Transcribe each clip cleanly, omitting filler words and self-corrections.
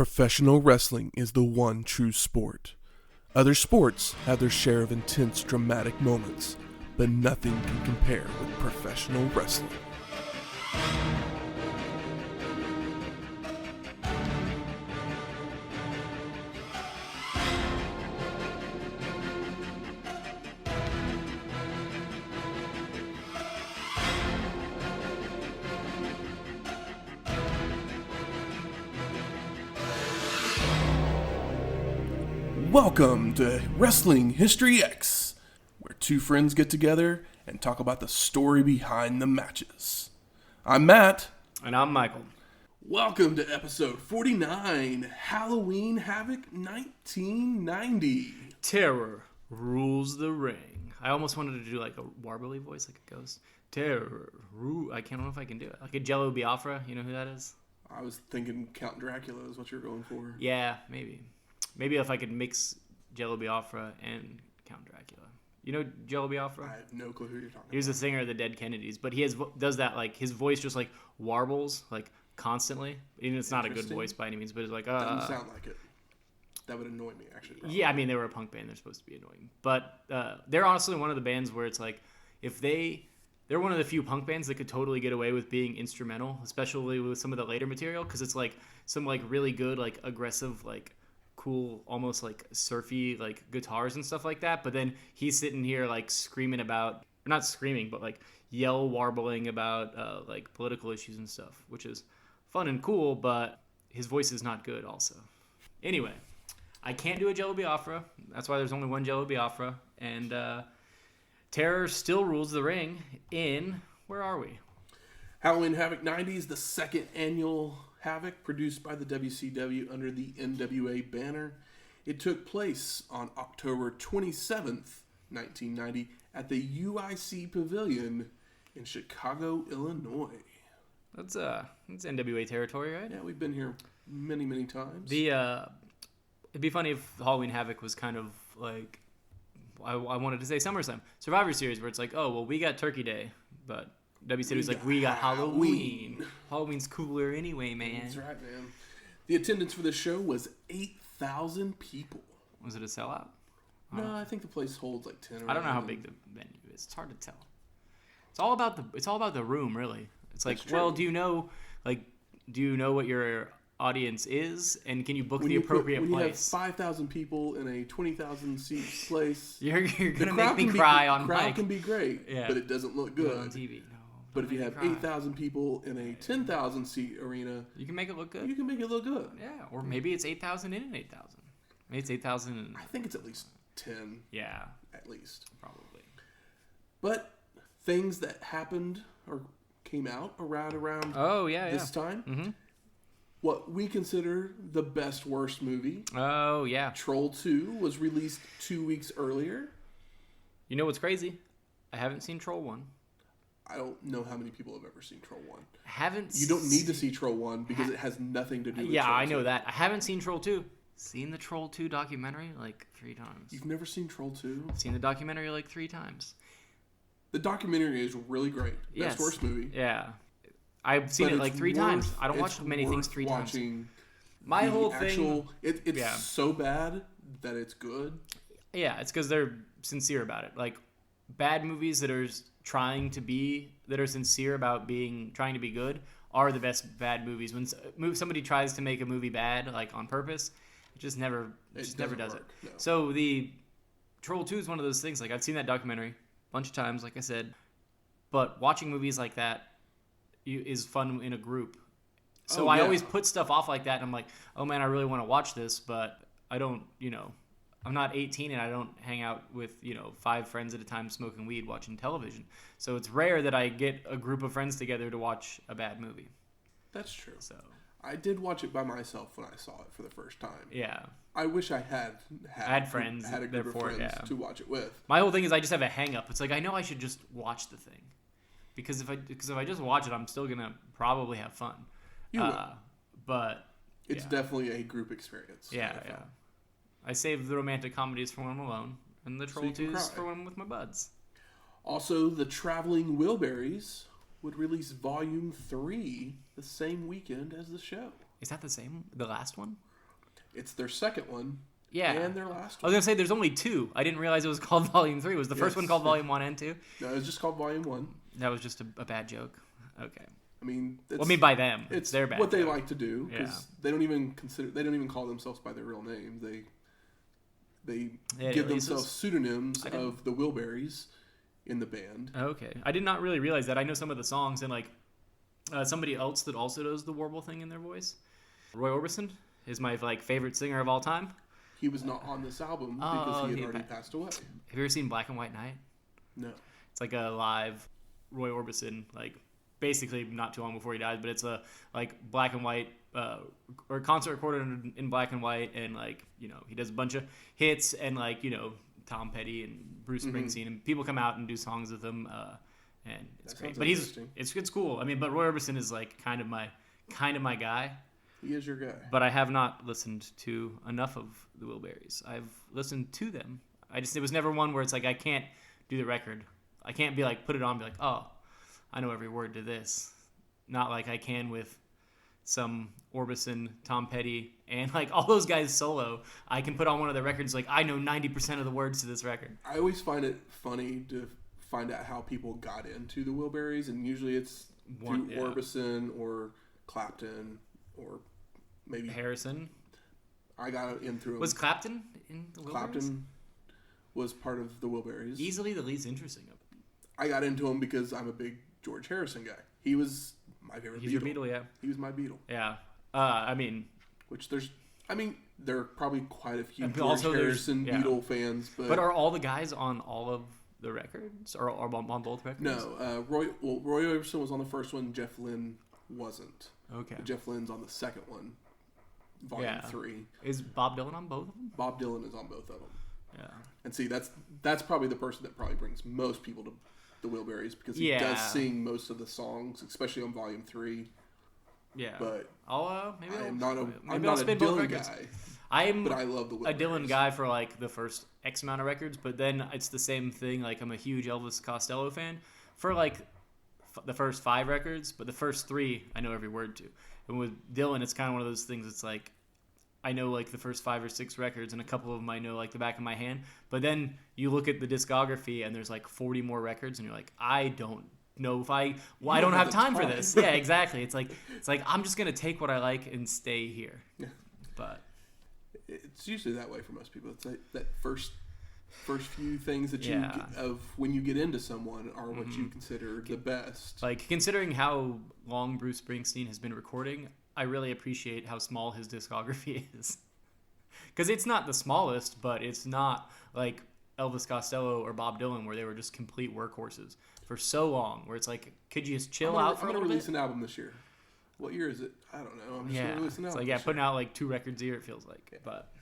Professional wrestling is the one true sport. Other sports have their share of intense, dramatic moments, but nothing can compare with professional wrestling. Welcome to Wrestling History X, where two friends get together and talk about the story behind the matches. I'm Matt. And I'm Michael. Welcome to episode 49, Halloween Havoc 1990. Terror rules the ring. I almost wanted to do like a warbly voice, like a ghost. Terror I can't know if I can do it. Like a Jello Biafra, you know who that is? I was thinking Count Dracula is what you're going for. Yeah, maybe. Maybe if I could mix Jello Biafra and Count Dracula. You know Jello Biafra? I have no clue who you're talking about. He was the singer of the Dead Kennedys, but he does that, like, his voice just, like, warbles, like, constantly. And it's not a good voice by any means, but it's like, Doesn't sound like it. That would annoy me, actually. Probably. Yeah, I mean, they were a punk band. They're supposed to be annoying. But they're honestly one of the bands where it's like, if they're one of the few punk bands that could totally get away with being instrumental, especially with some of the later material, because it's, like, some, like, really good, like, aggressive, like, cool, almost like surfy like guitars and stuff like that, but then he's sitting here like screaming about, not screaming, but like warbling about like political issues and stuff, which is fun and cool, but his voice is not good also. Anyway, I can't do a Jello Biafra. That's why there's only one Jello Biafra, and Terror still rules the ring in, where are we? Halloween Havoc 90 is the second annual Havoc, produced by the WCW under the NWA banner. It took place on October 27th, 1990, at the UIC Pavilion in Chicago, Illinois. That's NWA territory, right? Yeah, we've been here many, many times. It'd be funny if Halloween Havoc was kind of like, I wanted to say SummerSlam, Survivor Series, where it's like, oh, well, we got Turkey Day, but WCW was like, we got Halloween. Halloween's cooler anyway, man. That's right, man. The attendance for the show was 8,000 people. Was it a sellout? No, I think the place holds like 10 or I don't know how big the venue is. It's hard to tell. It's all about the room, really. It's like, well, do you know what your audience is, and can you book the appropriate place? When you have 5,000 people in a 20,000 seat place, you're gonna make me cry on mic. The crowd can be great, but it doesn't look good on TV. No. But if you have 8,000 people in a 10,000 seat arena, you can make it look good. You can make it look good. Yeah, or maybe it's 8,000 in an 8,000. Maybe it's 8,000. I think it's at least 10. Yeah, at least probably. But things that happened or came out around this time. Mm-hmm. What we consider the best worst movie. Oh yeah, Troll 2 was released 2 weeks earlier. You know what's crazy? I haven't seen Troll 1. I don't know how many people have ever seen Troll 1. You don't need to see Troll 1 because it has nothing to do with Troll 2. Yeah, I know that. I haven't seen Troll 2. Seen the Troll 2 documentary like 3 times. You've never seen Troll 2? Seen the documentary like 3 times. The documentary is really great. Best worst movie. Yeah. I've seen it like 3 times. I don't watch many things 3 times. My whole thing... It's so bad that it's good. Yeah, it's because they're sincere about it. Like, bad movies that are sincere about trying to be good are the best bad movies. When somebody tries to make a movie bad, like on purpose, it just never does it. No. So the Troll 2 is one of those things. Like, I've seen that documentary a bunch of times, like I said, but watching movies like that is fun in a group. So I always put stuff off like that, and I'm like, oh man, I really want to watch this, but I don't, I'm not 18 and I don't hang out with, 5 friends at a time smoking weed watching television. So it's rare that I get a group of friends together to watch a bad movie. That's true. So I did watch it by myself when I saw it for the first time. Yeah. I wish I had friends. Had a group of friends to watch it with. My whole thing is I just have a hang up. It's like, I know I should just watch the thing. Because if I just watch it, I'm still going to probably have fun. You will. But it's definitely a group experience. Yeah, yeah. I save the romantic comedies for when I'm alone, and the Troll 2s for when I'm with my buds. Also, the Traveling Wilburys would release Volume 3 the same weekend as the show. Is that the last one? It's their second one. Yeah. And their last I was one. going to say there's only 2. I didn't realize it was called Volume 3. Was the first one called Volume 1 and 2? No, it was just called Volume 1. That was just a bad joke. Okay. I mean, by them. It's their bad what they joke. like to do, because they don't even call themselves by their real names. They give themselves pseudonyms of the Wilburys in the band. Okay. I did not really realize that. I know some of the songs, and like somebody else that also does the warble thing in their voice. Roy Orbison is my favorite singer of all time. He was not on this album because he had already passed away. Have you ever seen Black and White Night? No. It's like a live Roy Orbison, basically not too long before he died, but it's a black and white or concert recorded in black and white, and he does a bunch of hits, and Tom Petty and Bruce Springsteen, and people come out and do songs with him, and it's great. But it's cool. I mean, but Roy Orbison is kind of my guy. He is your guy. But I have not listened to enough of the Wilburys. I've listened to them. It was never one where it's I can't do the record. I can't be put it on and be oh, I know every word to this. Not like I can with some Orbison, Tom Petty, and all those guys solo. I can put on one of their records I know 90% of the words to this record. I always find it funny to find out how people got into the Wilburys, and usually it's through Orbison or Clapton or maybe Harrison. I got in through him. Was Clapton in the Wilburys? Clapton was part of the Wilburys. Easily the least interesting of them. I got into him because I'm a big George Harrison guy. He was my favorite Beatle. He's your Beatle, yeah. He was my Beatle. Yeah. There are probably quite a few George also Harrison Beatle fans. But are all the guys on all of the records? Or on both records? No. Roy Orbison was on the first one. Jeff Lynne wasn't. Okay. Jeff Lynne's on the second one. Volume 3. Is Bob Dylan on both of them? Bob Dylan is on both of them. Yeah. And see, that's probably the person that probably brings most people to the Wilburys, because he does sing most of the songs, especially on Volume 3. Yeah. But I'm not a Dylan guy. But I love the Wilburys. A Dylan guy for the first X amount of records, but then it's the same thing. I'm a huge Elvis Costello fan for the first 5 records, but the first 3 I know every word to. And with Dylan, it's kind of one of those things. It's I know the first 5 or 6 records, and a couple of them I know the back of my hand. But then you look at the discography, and there's 40 more records, and you're I don't know if I don't have time for this. Yeah, exactly. It's I'm just gonna take what I like and stay here. Yeah. But it's usually that way for most people. It's that first few things that you of when you get into someone are what you consider the best. Considering how long Bruce Springsteen has been recording, I really appreciate how small his discography is. Because it's not the smallest, but it's not like Elvis Costello or Bob Dylan, where they were just complete workhorses for so long, where it's could you just chill out for a little bit? I'm going to release an album this year. What year is it? I don't know. I'm just going to release an album. It's putting out 2 records a year, it feels like. Yeah. But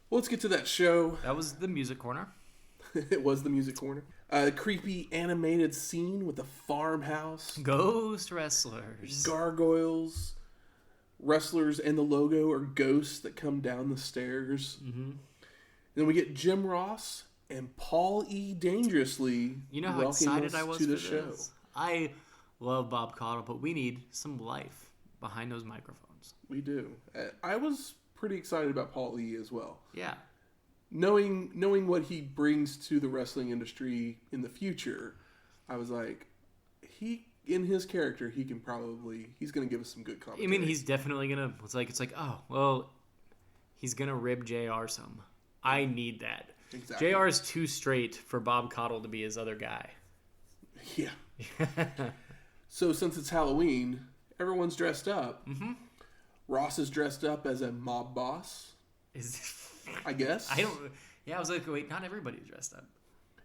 well, let's get to that show. That was the music corner. It was the music corner. A creepy animated scene with a farmhouse. Ghost wrestlers. Gargoyles. Wrestlers, and the logo are ghosts that come down the stairs. Mm-hmm. Then we get Jim Ross and Paul E. Dangerously. You know how excited I was to the show. I love Bob Caudle, but we need some life behind those microphones. We do. I was pretty excited about Paul E. as well. Yeah. Knowing what he brings to the wrestling industry in the future, I was in his character, he's going to give us some good commentary. I mean, he's definitely going to, oh, well, he's going to rib JR some. I need that. Exactly. JR is too straight for Bob Caudle to be his other guy. Yeah. So since it's Halloween, everyone's dressed up. Mm-hmm. Ross is dressed up as a mob boss. I guess. I was wait, not everybody's dressed up.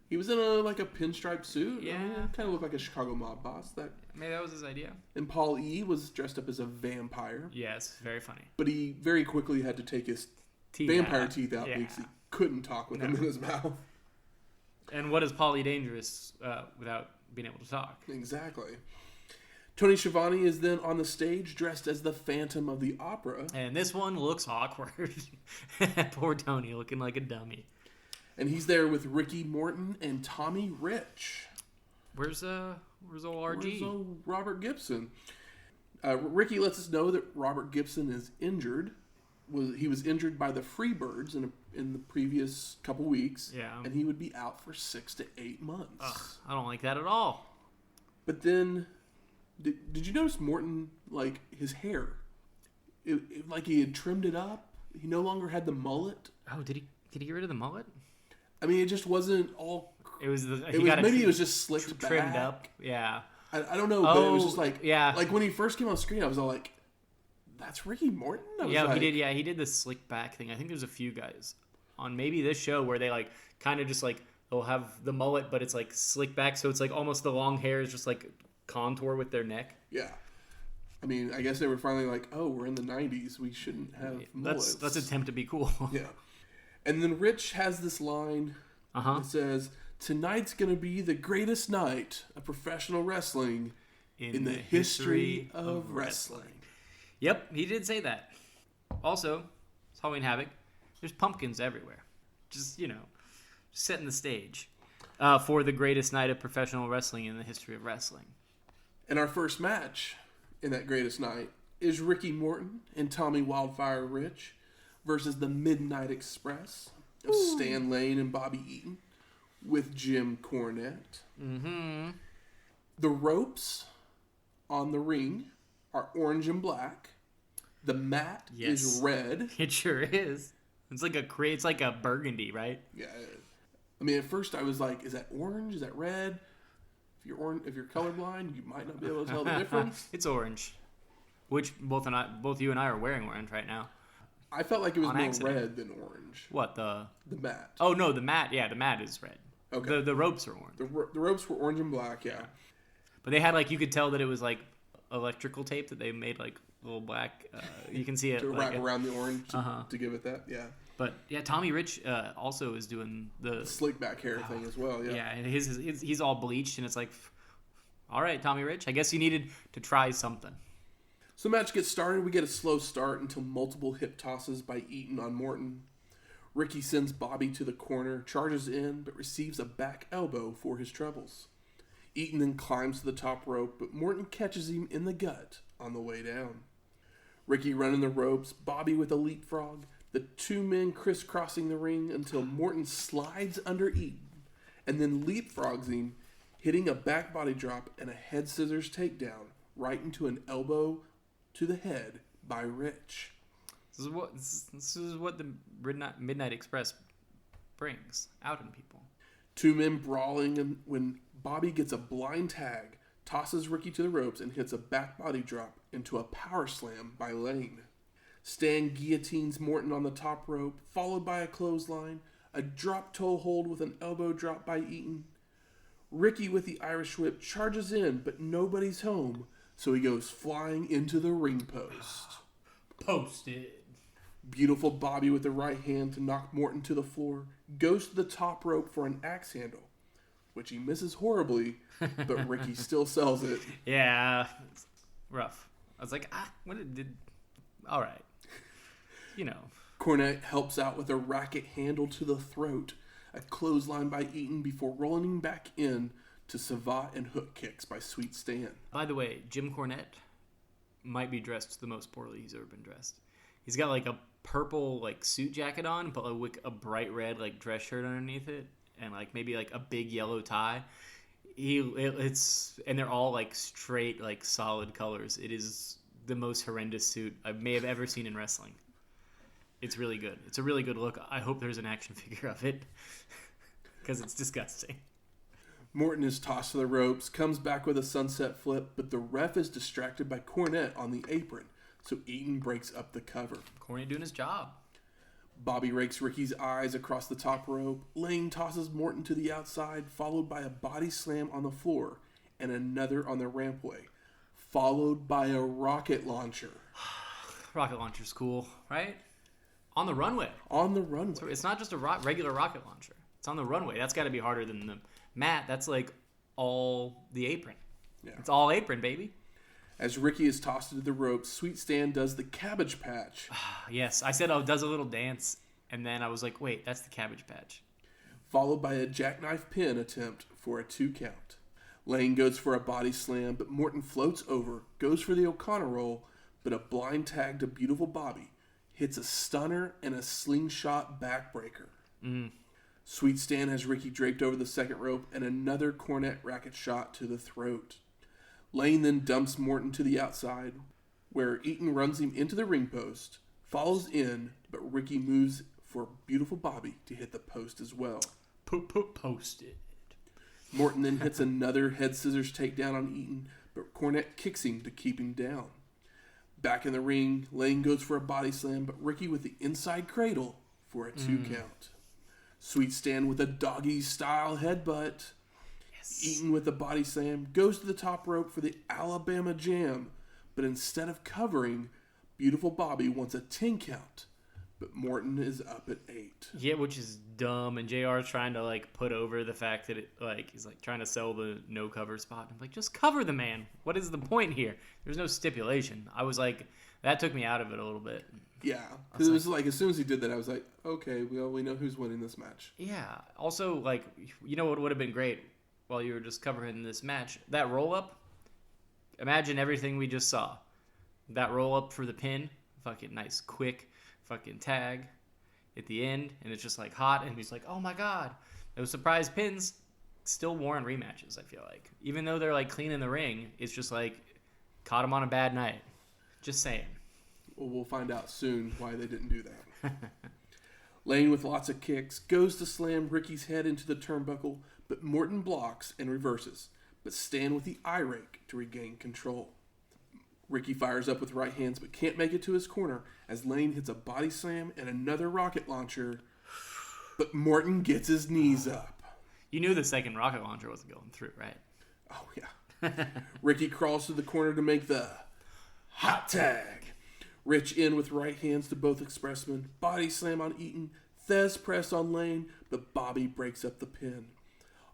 He was in a pinstripe suit. Yeah. Kind of looked like a Chicago mob boss. Maybe that was his idea. And Paul E. was dressed up as a vampire. Yes, very funny. But he very quickly had to take his vampire teeth out because he couldn't talk with them in his mouth. And what is Paul E. Dangerous without being able to talk? Exactly. Tony Schiavone is then on the stage dressed as the Phantom of the Opera. And this one looks awkward. Poor Tony looking like a dummy. And he's there with Ricky Morton and Tommy Rich. Where's old RG? Where's old Robert Gibson? Ricky lets us know that Robert Gibson is injured. was injured by the Freebirds in the previous couple weeks. Yeah. And he would be out for 6 to 8 months. Ugh, I don't like that at all. But then, did you notice Morton, like, his hair? Like he had trimmed it up. He no longer had the mullet. Oh, did he get rid of the mullet? I mean, it just wasn't all... It was just slicked back. Trimmed up, yeah. I don't know, but it was just like... Yeah. Like, when he first came on screen, I was all like, that's Ricky Morton? He did the slick back thing. I think there's a few guys on maybe this show where they, like, kind of just, like, they'll have the mullet, but it's, like, slick back, so it's, like, almost the long hair is just, like, contour with their neck. Yeah. I mean, I guess they were finally like, oh, we're in the 90s. We shouldn't have mullets. Let's attempt to be cool. Yeah. And then Rich has this line that says, tonight's going to be the greatest night of professional wrestling in the history of wrestling. Yep, he did say that. Also, it's Halloween Havoc. There's pumpkins everywhere. Just, setting the stage for the greatest night of professional wrestling in the history of wrestling. And our first match in that greatest night is Ricky Morton and Tommy Wildfire Rich versus the Midnight Express of Stan Lane and Bobby Eaton with Jim Cornette. Mm-hmm. The ropes on the ring are orange and black. The mat is red. It sure is. It's like a burgundy, right? Yeah. I mean, at first I was like, is that orange? Is that red? If you're colorblind, you might not be able to tell the difference. It's orange, which both you and I are wearing orange right now. I felt like it was more red than orange. What, the mat? Oh no, the mat. Yeah, the mat is red. Okay. The ropes are orange. The ropes were orange and black. Yeah. But they had you could tell that it was like electrical tape that they made like little black. You can see it to wrap around the orange to give it that. Yeah. But yeah, Tommy Rich also is doing the slick back hair thing as well. Yeah. Yeah, and he's all bleached, and it's like, all right, Tommy Rich, I guess you needed to try something. So the match gets started. We get a slow start until multiple hip tosses by Eaton on Morton. Ricky sends Bobby to the corner, charges in, but receives a back elbow for his troubles. Eaton then climbs to the top rope, but Morton catches him in the gut on the way down. Ricky running the ropes, Bobby with a leapfrog, the two men crisscrossing the ring until Morton slides under Eaton and then leapfrogs him, hitting a back body drop and a head scissors takedown right into an elbow to the head by Rich. This is what the Midnight Express brings out in people. Two men brawling, and when Bobby gets a blind tag, tosses Ricky to the ropes and hits a back body drop into a power slam by Lane. Stan guillotines Morton on the top rope, followed by a clothesline, a drop toe hold with an elbow drop by Eaton. Ricky with the Irish whip charges in, but nobody's home, so he goes flying into the ring post. Posted. Beautiful Bobby with the right hand to knock Morton to the floor, goes to the top rope for an axe handle, which he misses horribly, but Ricky still sells it. Yeah, it's rough. I was like, all right. Cornette helps out with a racket handle to the throat, a clothesline by Eaton before rolling him back in to savate and hook kicks by Sweet Stan. By the way, Jim Cornette might be dressed the most poorly he's ever been dressed. He's got a purple suit jacket on, but with a bright red dress shirt underneath it, and maybe a big yellow tie. And they're all straight solid colors. It is the most horrendous suit I may have ever seen in wrestling. It's really good. It's a really good look. I hope there's an action figure of it because it's disgusting. Morton is tossed to the ropes, comes back with a sunset flip, but the ref is distracted by Cornette on the apron, so Eaton breaks up the cover. Cornette doing his job. Bobby rakes Ricky's eyes across the top rope. Lane tosses Morton to the outside, followed by a body slam on the floor and another on the rampway, followed by a rocket launcher. Rocket launcher's cool, right? On the runway. On the runway. So it's not just a regular rocket launcher. It's on the runway. That's got to be harder than the mat. That's all the apron. Yeah. It's all apron, baby. As Ricky is tossed into the ropes, Sweet Stan does the Cabbage Patch. Yes, I said does a little dance, and then I was like, wait, that's the Cabbage Patch. Followed by a jackknife pin attempt for a 2 count. Lane goes for a body slam, but Morton floats over, goes for the O'Connor roll, but a blind tag to Beautiful Bobby hits a stunner and a slingshot backbreaker. Mm. Sweet Stan has Ricky draped over the second rope and another Cornette racket shot to the throat. Lane then dumps Morton to the outside, where Eaton runs him into the ring post, follows in, but Ricky moves for beautiful Bobby to hit the post as well. Posted. Morton then hits another head scissors takedown on Eaton, but Cornette kicks him to keep him down. Back in the ring, Lane goes for a body slam, but Ricky with the inside cradle for a 2 count. Sweet Stan with a doggy-style headbutt. Yes. Eaton with a body slam goes to the top rope for the Alabama Jam, but instead of covering, beautiful Bobby wants a 10 count. But Morton is up at 8. Yeah, which is dumb. And JR is trying to like put over the fact that he's like trying to sell the no cover spot. I'm like, just cover the man. What is the point here? There's no stipulation. I was like, that took me out of it a little bit. Yeah, because it was like as soon as he did that, I was like, okay, well, we know who's winning this match. Yeah. Also, like, you know what would have been great while you were just covering this match? That roll up. Imagine everything we just saw. That roll up for the pin. Fucking nice, quick. Fucking tag at the end, and it's just like hot, and he's like, oh my god. Those surprise pins still warrant rematches, I feel like. Even though they're like clean in the ring, it's just like caught him on a bad night. Just saying. Well, we'll find out soon why they didn't do that. Lane with lots of kicks goes to slam Ricky's head into the turnbuckle, but Morton blocks and reverses, but Stan with the eye rake to regain control. Ricky fires up with right hands but can't make it to his corner as Lane hits a body slam and another rocket launcher, but Morton gets his knees up. You knew the second rocket launcher wasn't going through, right? Oh, yeah. Ricky crawls to the corner to make the hot tag. Rich in with right hands to both expressmen, body slam on Eaton, Thez press on Lane, but Bobby breaks up the pin.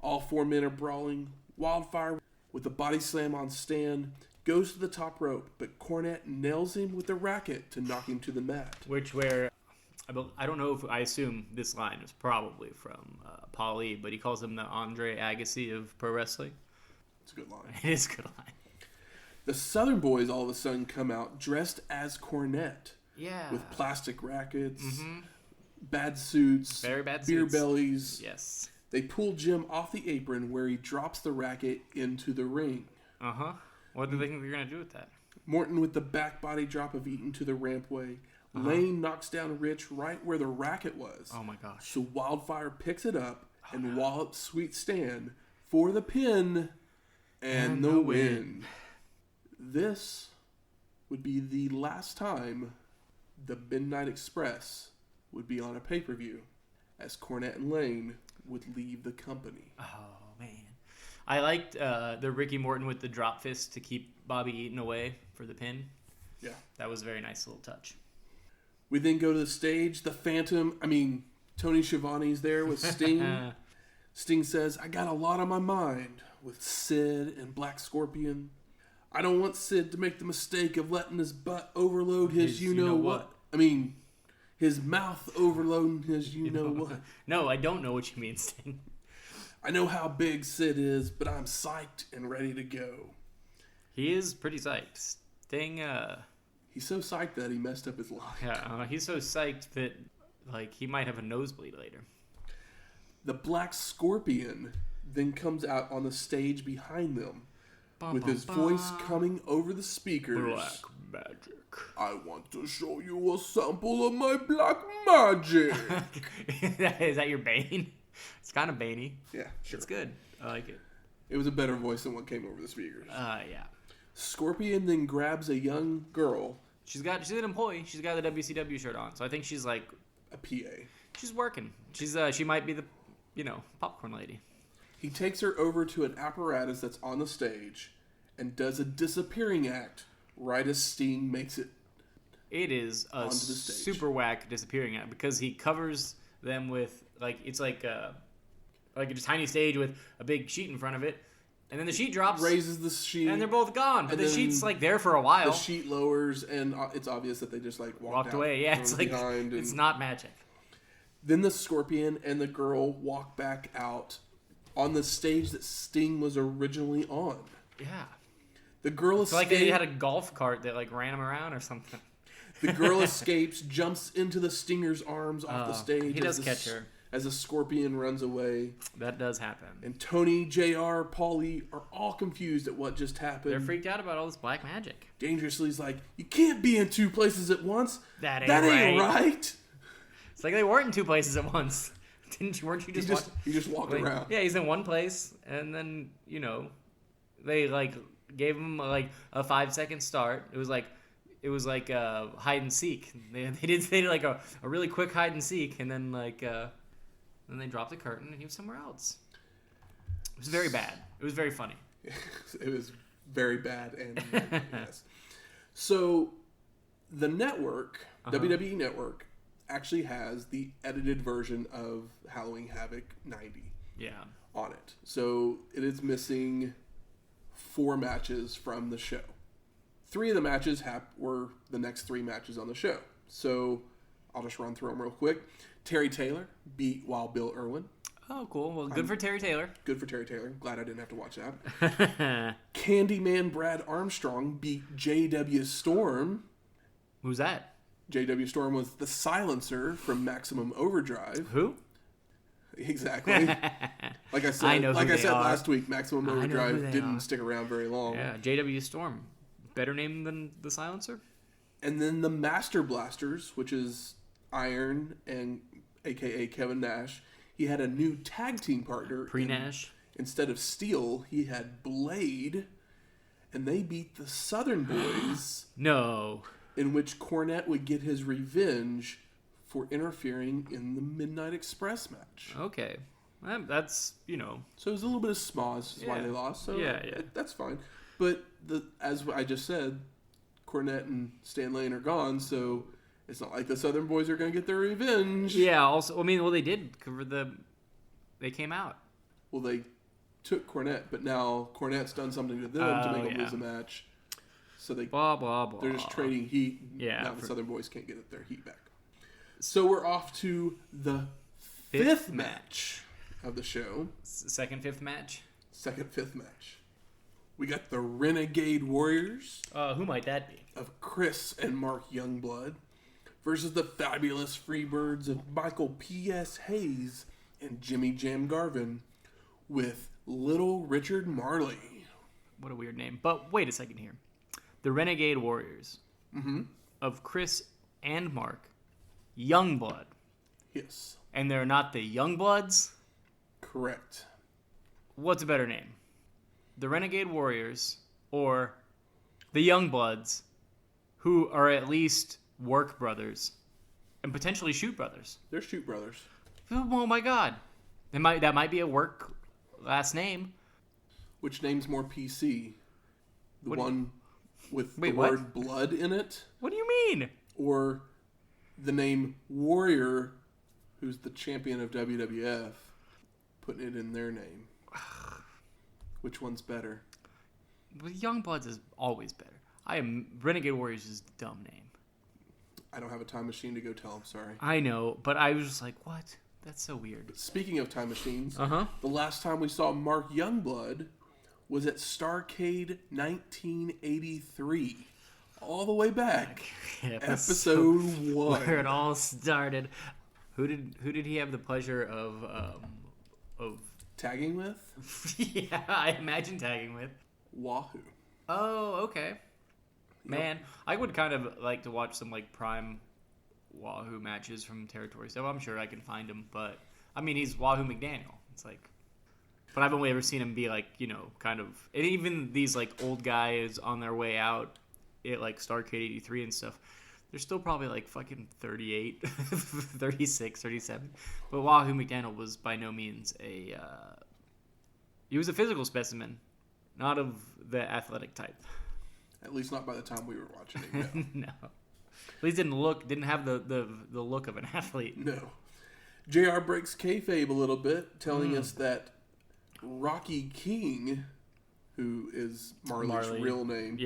All 4 men are brawling. Wildfire with a body slam on Stan goes to the top rope, but Cornette nails him with a racket to knock him to the mat. I don't know if, I assume this line is probably from Paulie, but he calls him the Andre Agassi of pro wrestling. It's a good line. It is a good line. The Southern Boys all of a sudden come out dressed as Cornette. Yeah. With plastic rackets, bad suits, very bad beer suits. bellies. Yes. They pull Jim off the apron where he drops the racket into the ring. Uh-huh. What do they think they're going to do with that? Morton with the back body drop of Eaton to the rampway. Lane knocks down Rich right where the racket was. Oh my gosh. So Wildfire picks it up and wallops Sweet Stan for the pin and the win. This would be the last time the Midnight Express would be on a pay-per-view, as Cornette and Lane would leave the company. Oh, man. I liked the Ricky Morton with the drop fist to keep Bobby Eaton away for the pin. Yeah. That was a very nice little touch. We then go to the stage. Tony Schiavone's there with Sting. Sting says, I got a lot on my mind with Sid and Black Scorpion. I don't want Sid to make the mistake of letting his butt overload his you-know-what. His mouth overloading his you-know-what. No, I don't know what you mean, Sting. I know how big Sid is, but I'm psyched and ready to go. He is pretty psyched. Sting, he's so psyched that he messed up his line. Yeah, he's so psyched that, he might have a nosebleed later. The Black Scorpion then comes out on the stage behind them with his voice coming over the speakers. Black magic. I want to show you a sample of my black magic. Is that your Bane? It's kind of Baney. Yeah, sure. It's good. I like it. It was a better voice than what came over the speakers. Yeah. Scorpion then grabs a young girl. She's an employee. She's got the WCW shirt on, so I think she's like a PA. She's working. She might be the, popcorn lady. He takes her over to an apparatus that's on the stage and does a disappearing act right as Sting makes it. It is a super whack disappearing act because he covers them with it's like a tiny stage with a big sheet in front of it, and then the sheet drops, raises the sheet, and they're both gone. But the sheet's there for a while. The sheet lowers, and it's obvious that they just walked away. Yeah, it's it's not magic. Then the Scorpion and the girl walk back out on the stage that Sting was originally on. Yeah. The girl is they had a golf cart that ran them around or something. The girl escapes, jumps into the Stinger's arms off the stage. He does catch her. As a scorpion runs away. That does happen. And Tony, JR, Paulie are all confused at what just happened. They're freaked out about all this black magic. Dangerously's like, you can't be in 2 places at once. That ain't right. It's like they weren't in 2 places at once. Weren't you just He just walked around. Yeah, he's in one place, and then, they, gave him, a 5-second start. It was like hide and seek. They did a really quick hide and seek, and then, then they dropped the curtain, and he was somewhere else. It was very bad. It was very funny. It was very bad, and yes. So, the network, WWE Network, actually has the edited version of Halloween Havoc 90 on it. So, it is missing 4 matches from the show. 3 of the matches were the next 3 matches on the show. So, I'll just run through them real quick. Terry Taylor beat Wild Bill Irwin. Oh, cool. Well, good for Terry Taylor. Good for Terry Taylor. Glad I didn't have to watch that. Candyman Brad Armstrong beat J.W. Storm. Who's that? J.W. Storm was the silencer from Maximum Overdrive. Who? Exactly. Like I said, last week, Maximum Overdrive didn't stick around very long. Yeah, J.W. Storm. Better name than the silencer? And then the Master Blasters, which is Iron and a.k.a. Kevin Nash. He had a new tag team partner. Pre-Nash. Instead of Steel, he had Blade. And they beat the Southern Boys. No. In which Cornette would get his revenge for interfering in the Midnight Express match. Okay. That's, So it was a little bit of schmoz is why they lost. So that's fine. But as I just said, Cornette and Stan Lane are gone, so it's not like the Southern Boys are going to get their revenge. Yeah, also, they did cover they came out. Well, they took Cornette, but now Cornette's done something to them to make them lose a match. So blah, blah, blah. They're just trading heat. Yeah. Now the Southern Boys can't get their heat back. So we're off to the fifth match of the show. Second fifth match? Second fifth match. We got the Renegade Warriors. Who might that be? Of Chris and Mark Youngblood versus the fabulous Freebirds of Michael P.S. Hayes and Jimmy Jam Garvin with Little Richard Marley. What a weird name. But wait a second here. The Renegade Warriors of Chris and Mark Youngblood. Yes. And they're not the Youngbloods? Correct. What's a better name? The Renegade Warriors or the Youngbloods, who are at least work brothers and potentially shoot brothers? They're shoot brothers. Oh my God. That might be a work last name. Which name's more PC? The one with the what? word blood in it? What do you mean? Or the name Warrior, who's the champion of WWF, putting it in their name? Which one's better? Well, Youngbloods is always better. Renegade Warriors is a dumb name. I don't have a time machine to go tell him, sorry. I know, but I was just like, what? That's so weird. Speaking of time machines, the last time we saw Mark Youngblood was at Starrcade 1983. All the way back. Episode 1. Where it all started. Who did he have the pleasure of tagging with? Yeah, I imagine tagging with. Wahoo. Oh, okay. Man, I would kind of like to watch some Prime Wahoo matches from Territory, so I'm sure I can find him. But he's Wahoo McDaniel. It's but I've only ever seen him be kind of, and even these old guys on their way out at Starrcade 83 and stuff. They're still probably fucking 38, 36, 37. But Wahoo McDaniel was by no means he was a physical specimen, not of the athletic type. At least not by the time we were watching it. No. No. At least didn't have the look of an athlete. No. JR breaks kayfabe a little bit, telling us that Rocky King, who is Marley's real name,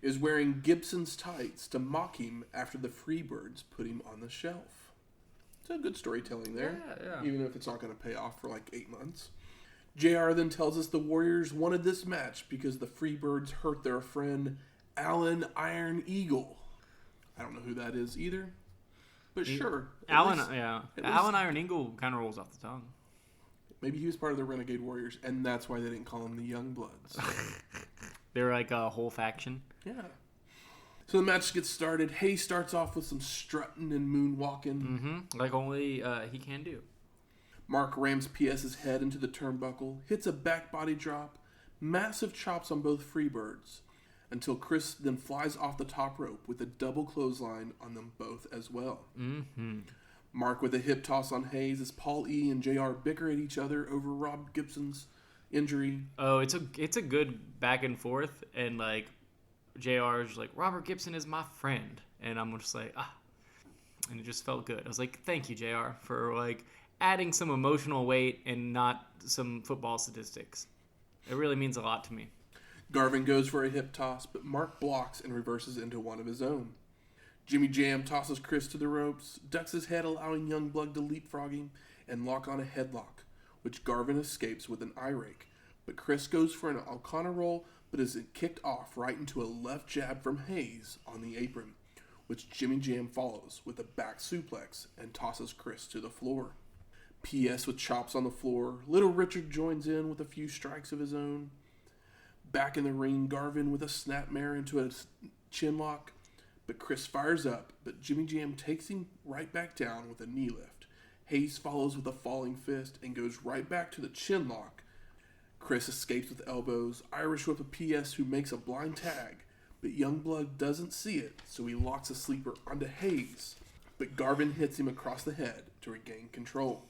is wearing Gibson's tights to mock him after the Freebirds put him on the shelf. It's a good storytelling there, even if it's not going to pay off for 8 months. JR then tells us the Warriors wanted this match because the Freebirds hurt their friend Alan Iron Eagle. I don't know who that is either. But sure. Alan Iron Eagle kind of rolls off the tongue. Maybe he was part of the Renegade Warriors, and that's why they didn't call him the Youngbloods. They're like a whole faction. Yeah. So the match gets started. Hayes starts off with some strutting and moonwalking. Mm-hmm. Like only he can do. Mark rams PS's head into the turnbuckle, hits a back body drop, massive chops on both Freebirds, until Chris then flies off the top rope with a double clothesline on them both as well. Mm-hmm. Mark with a hip toss on Hayes as Paul E. and JR bicker at each other over Rob Gibson's injury. Oh, it's a good back and forth, and like JR's like, Robert Gibson is my friend, and I'm just like, and it just felt good. I was like, thank you, JR, for like adding some emotional weight and not some football statistics. It really means a lot to me. Garvin goes for a hip toss, but Mark blocks and reverses into one of his own. Jimmy Jam tosses Chris to the ropes, ducks his head, allowing Youngblood to leapfrog him and lock on a headlock, which Garvin escapes with an eye rake. But Chris goes for an Alcana roll, but is kicked off right into a left jab from Hayes on the apron, which Jimmy Jam follows with a back suplex and tosses Chris to the floor. PS with chops on the floor. Little Richard joins in with a few strikes of his own. Back in the ring, Garvin with a snapmare into a chin lock, but Chris fires up, but Jimmy Jam takes him right back down with a knee lift. Hayes follows with a falling fist and goes right back to the chin lock. Chris escapes with elbows, Irish whip a PS who makes a blind tag, but Youngblood doesn't see it, so he locks a sleeper onto Hayes, but Garvin hits him across the head to regain control.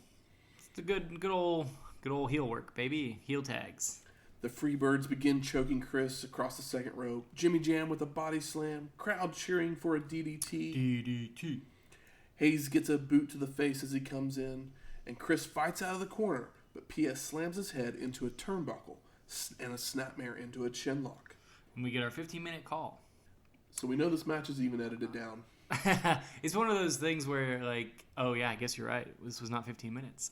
It's the good old heel work, baby. Heel tags. The Freebirds begin choking Chris across the second rope. Jimmy Jam with a body slam. Crowd cheering for a DDT. Hayes gets a boot to the face as he comes in, and Chris fights out of the corner, but PS slams his head into a turnbuckle and a snapmare into a chin lock. And we get our 15-minute call. So we know this match is even edited down. It's one of those things where, like, oh yeah, I guess you're right. This was not 15 minutes.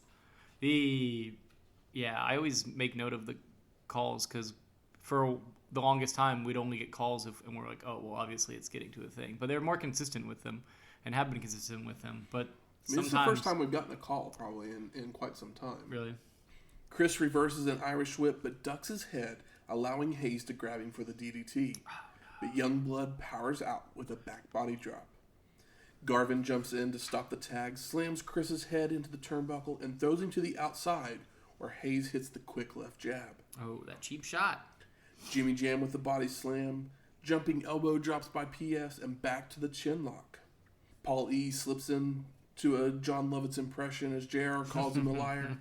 I always make note of the calls because for the longest time we'd only get calls and we're like, oh well, obviously it's getting to a thing. But they're more consistent with them and have been consistent with them. But this is the first time we've gotten a call probably in quite some time. Really? Chris reverses an Irish whip but ducks his head, allowing Hayes to grab him for the DDT. But Youngblood powers out with a back body drop. Garvin jumps in to stop the tag, slams Chris's head into the turnbuckle, and throws him to the outside, where Hayes hits the quick left jab. Oh, that cheap shot. Jimmy Jam with the body slam, jumping elbow drops by PS, and back to the chin lock. Paul E. slips in to a John Lovitz impression as JR calls him a liar.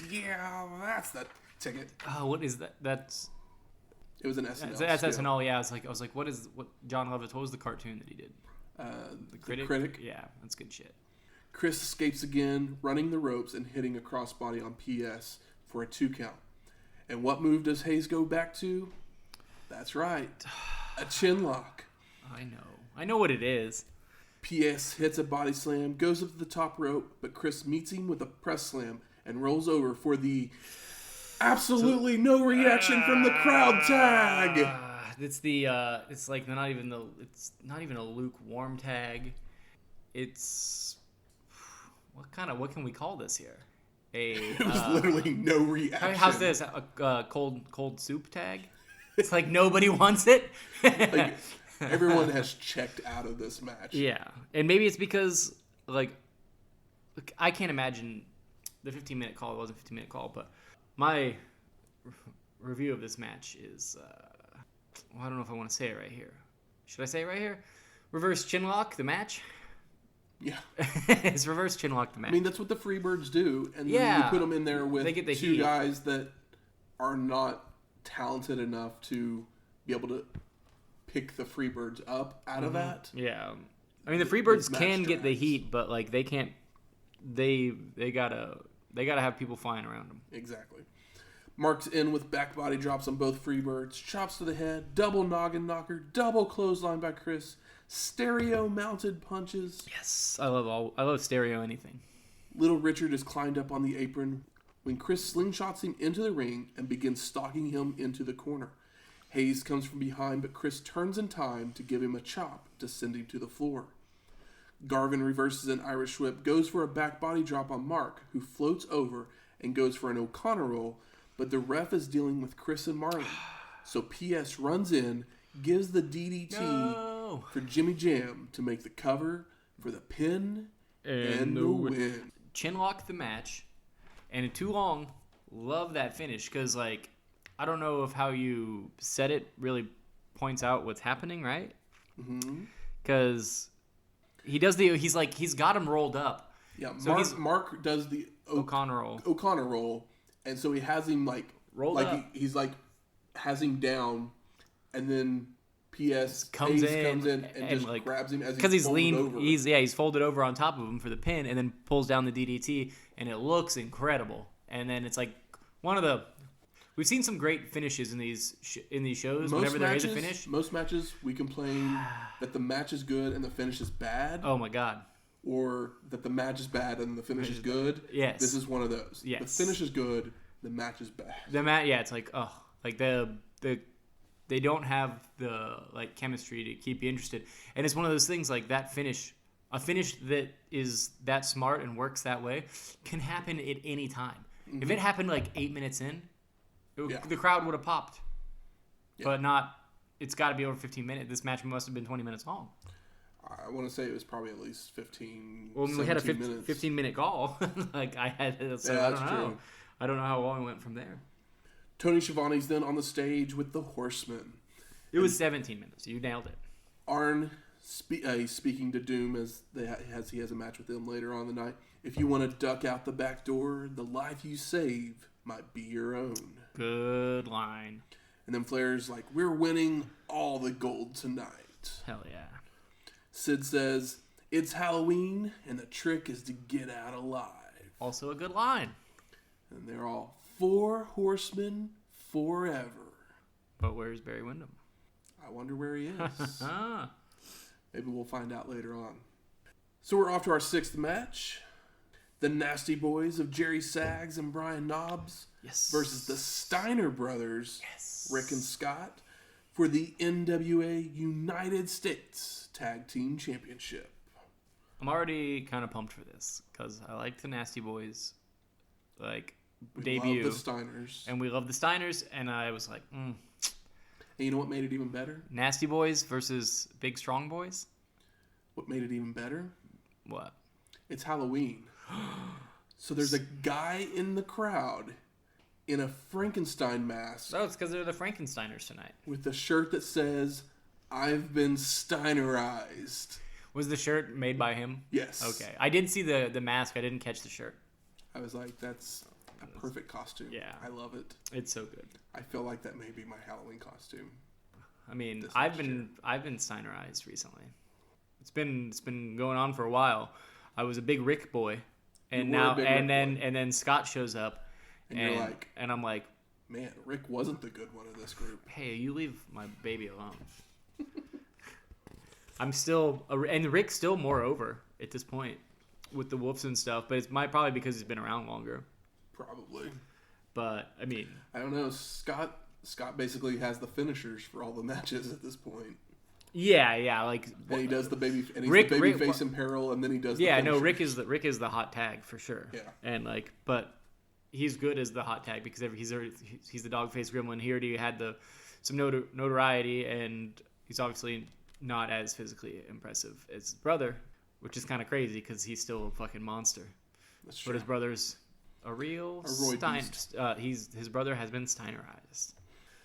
Yeah, that's the ticket. Oh, what is that? It was an SNL. That's SNL, yeah. I was like, what John Lovitz? What was the cartoon that he did? The Critic? Yeah, that's good shit. Chris escapes again, running the ropes and hitting a crossbody on PS for a 2 count. And what move does Hayes go back to? That's right, a chin lock. I know what it is. PS hits a body slam, goes up to the top rope, but Chris meets him with a press slam and rolls over for the absolutely no reaction from the crowd tag. It's not even a lukewarm tag. It's what can we call this here? It was literally no reaction. How's this? A cold soup tag? It's like nobody wants it. Like, everyone has checked out of this match. Yeah, and maybe it's because like I can't imagine the 15-minute call. It wasn't a 15-minute call, but my review of this match is. I don't know if I want to say it right here. Should I say it right here? Reverse chinlock the match? Yeah. It's reverse chinlock the match. I mean, that's what the Freebirds do. And yeah. you put them in there with they get the two heat. guys that are not talented enough to be able to pick the Freebirds up out of that. Yeah. I mean, the Freebirds can get the heat, but like they can't. They gotta have people flying around them. Exactly. Mark's in with back body drops on both Freebirds, chops to the head, double noggin knocker, double clothesline by Chris, stereo mounted punches. Yes, I love stereo anything. Little Richard is climbed up on the apron when Chris slingshots him into the ring and begins stalking him into the corner. Hayes comes from behind, but Chris turns in time to give him a chop to send him to the floor. Garvin reverses an Irish whip, goes for a back body drop on Mark, who floats over and goes for an O'Connor roll, but the ref is dealing with Chris and Marley. So PS runs in, gives the DDT for Jimmy Jam to make the cover for the pin and the win. Chinlock the match, and in too long, love that finish, because, like, I don't know if how you said it really points out what's happening, right? Because he's got him rolled up. Yeah, so Mark does the O'Connor roll, and so he has him like rolled like up. He's like has him down, and then PS comes in and just like, grabs him as because he's lean. Over. He's folded over on top of him for the pin, and then pulls down the DDT, and it looks incredible. And then it's like one of the. We've seen some great finishes in these shows. Whenever there is a finish, most matches we complain that the match is good and the finish is bad. Oh my god! Or that the match is bad and the finish is good. Yes, this is one of those. Yes, the finish is good, the match is bad. It's like they don't have the like chemistry to keep you interested, and it's one of those things like that finish. A finish that is that smart and works that way can happen at any time. If it happened like 8 minutes in. The crowd would have popped, but not. It's got to be over 15 minutes. This match must have been 20 minutes long. I want to say it was probably at least 15. Well, we had a 15-minute call. Like I had, so I don't know. True. I don't know how long it went from there. Tony Schiavone's then on the stage with the Horsemen. It was 17 minutes. You nailed it. Arn speaking to Doom as he has a match with them later on in the night. If you want to duck out the back door, the life you save might be your own. Good line. And then Flair's like, we're winning all the gold tonight. Hell yeah. Sid says, it's Halloween, and the trick is to get out alive. Also a good line. And they're all 4 horsemen forever. But where's Barry Windham? I wonder where he is. Maybe we'll find out later on. So we're off to our 6th match. The Nasty Boys of Jerry Sags and Brian Knobbs versus the Steiner brothers, Rick and Scott, for the NWA United States Tag Team Championship. I'm already kind of pumped for this because I like the Nasty Boys, debut. We love the Steiners. And we love the Steiners, and I was like, And you know what made it even better? Nasty Boys versus Big Strong Boys? What made it even better? What? It's Halloween. So there's a guy in the crowd in a Frankenstein mask. Oh, it's because they're the Frankensteiners tonight. With a shirt that says, I've been Steinerized. Was the shirt made by him? Yes. Okay. I did see the mask. I didn't catch the shirt. I was like, that's a perfect costume. Yeah. I love it. It's so good. I feel like that may be my Halloween costume. I mean, I've been Steinerized recently. It's been going on for a while. I was a big Rick boy. And then Scott shows up, and you're like, and I'm like, man, Rick wasn't the good one of this group. Hey, you leave my baby alone. And Rick's still more over at this point with the Wolves and stuff, but it's probably because he's been around longer. Probably. But I mean, I don't know. Scott basically has the finishers for all the matches at this point. Yeah, like and he does the baby, and he's the baby face in peril, and then he does. Yeah, no, Rick is the hot tag for sure. Yeah, and but he's good as the hot tag because he's the dog face gremlin. He already had some notoriety, and he's obviously not as physically impressive as his brother, which is kind of crazy because he's still a fucking monster. That's true. But his brother's a real Steiner. His brother has been Steinerized.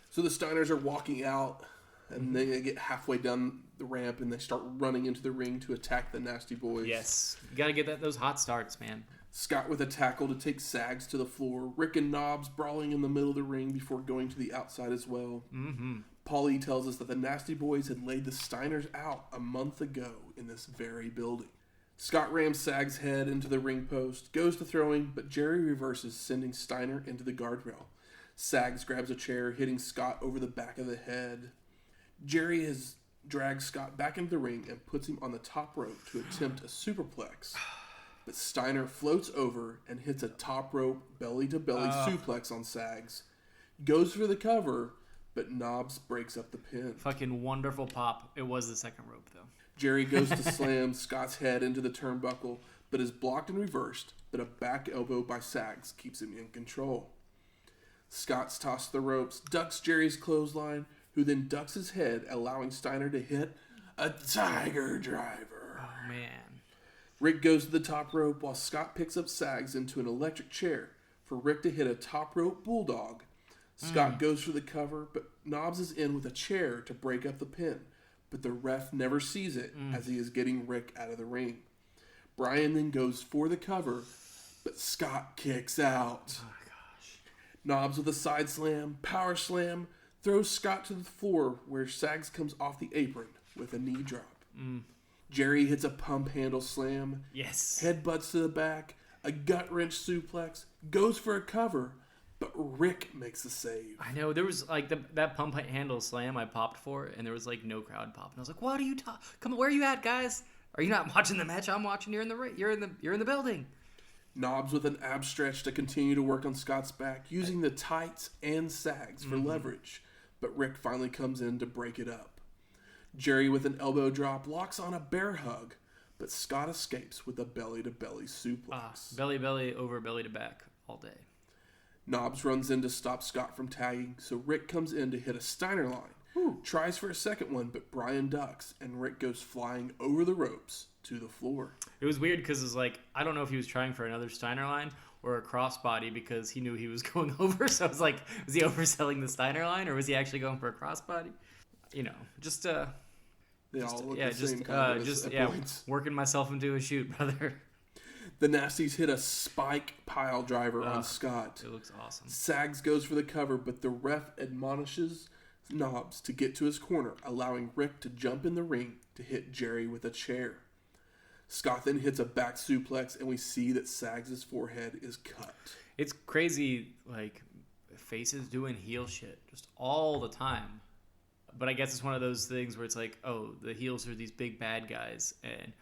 So the Steiners are walking out. And they get halfway down the ramp, and they start running into the ring to attack the Nasty Boys. Yes. You got to get those hot starts, man. Scott with a tackle to take Sags to the floor. Rick and Knobbs brawling in the middle of the ring before going to the outside as well. Mm-hmm. Paulie tells us that the Nasty Boys had laid the Steiners out a month ago in this very building. Scott rams Sags' head into the ring post, goes to throwing, but Jerry reverses, sending Steiner into the guardrail. Sags grabs a chair, hitting Scott over the back of the head. Jerry has dragged Scott back into the ring and puts him on the top rope to attempt a superplex. But Steiner floats over and hits a top rope belly-to-belly suplex on Sags. Goes for the cover, but Knobs breaks up the pin. Fucking wonderful pop. It was the second rope, though. Jerry goes to slam Scott's head into the turnbuckle, but is blocked and reversed, but a back elbow by Sags keeps him in control. Scott's tossed the ropes, ducks Jerry's clothesline, who then ducks his head, allowing Steiner to hit a Tiger Driver. Oh, man. Rick goes to the top rope while Scott picks up Sags into an electric chair for Rick to hit a top rope bulldog. Scott goes for the cover, but Knobs is in with a chair to break up the pin, but the ref never sees it as he is getting Rick out of the ring. Brian then goes for the cover, but Scott kicks out. Oh, my gosh. Knobs with a side slam, power slam, throws Scott to the floor where Sags comes off the apron with a knee drop. Jerry hits a pump handle slam. Yes. Headbutts to the back, a gut wrench suplex, goes for a cover, but Rick makes the save. I know, there was like that pump handle slam I popped for, and there was like no crowd popping. I was like, "What are you Come on, where are you at, guys? Are you not watching the match? I'm watching. You're in the building." Knobs with an ab stretch to continue to work on Scott's back, using the tights and Sags for leverage, but Rick finally comes in to break it up. Jerry with an elbow drop locks on a bear hug, but Scott escapes with a belly-to-belly suplex. Belly over belly to back all day. Knobs runs in to stop Scott from tagging, so Rick comes in to hit a Steiner line. Tries for a second one, but Brian ducks, and Rick goes flying over the ropes to the floor. It was weird because it's like, I don't know if he was trying for another Steiner line or a crossbody because he knew he was going over. So I was like, was he overselling the Steiner line or was he actually going for a crossbody? You know, They all look the same kind of at points. Working myself into a shoot, brother. The Nasties hit a spike pile driver on Scott. It looks awesome. Sags goes for the cover, but the ref admonishes Knobs to get to his corner, allowing Rick to jump in the ring to hit Jerry with a chair. Scott then hits a back suplex, and we see that Sags' forehead is cut. It's crazy, like, faces doing heel shit just all the time. But I guess it's one of those things where it's like, oh, the heels are these big bad guys, and,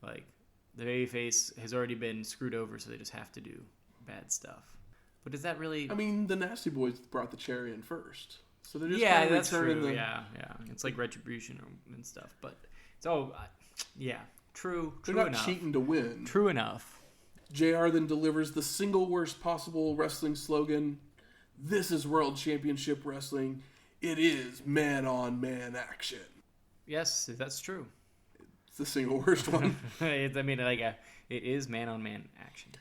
like, the babyface has already been screwed over, so they just have to do bad stuff. But is that really... I mean, the Nasty Boys brought the chair in first. So they're just that's true. Yeah. It's like retribution and stuff. But it's true They're not enough. cheating to win. True enough. JR then delivers the single worst possible wrestling slogan. This is World Championship Wrestling. It is man-on-man action. Yes, that's true. It's the single worst one. It is man-on-man action.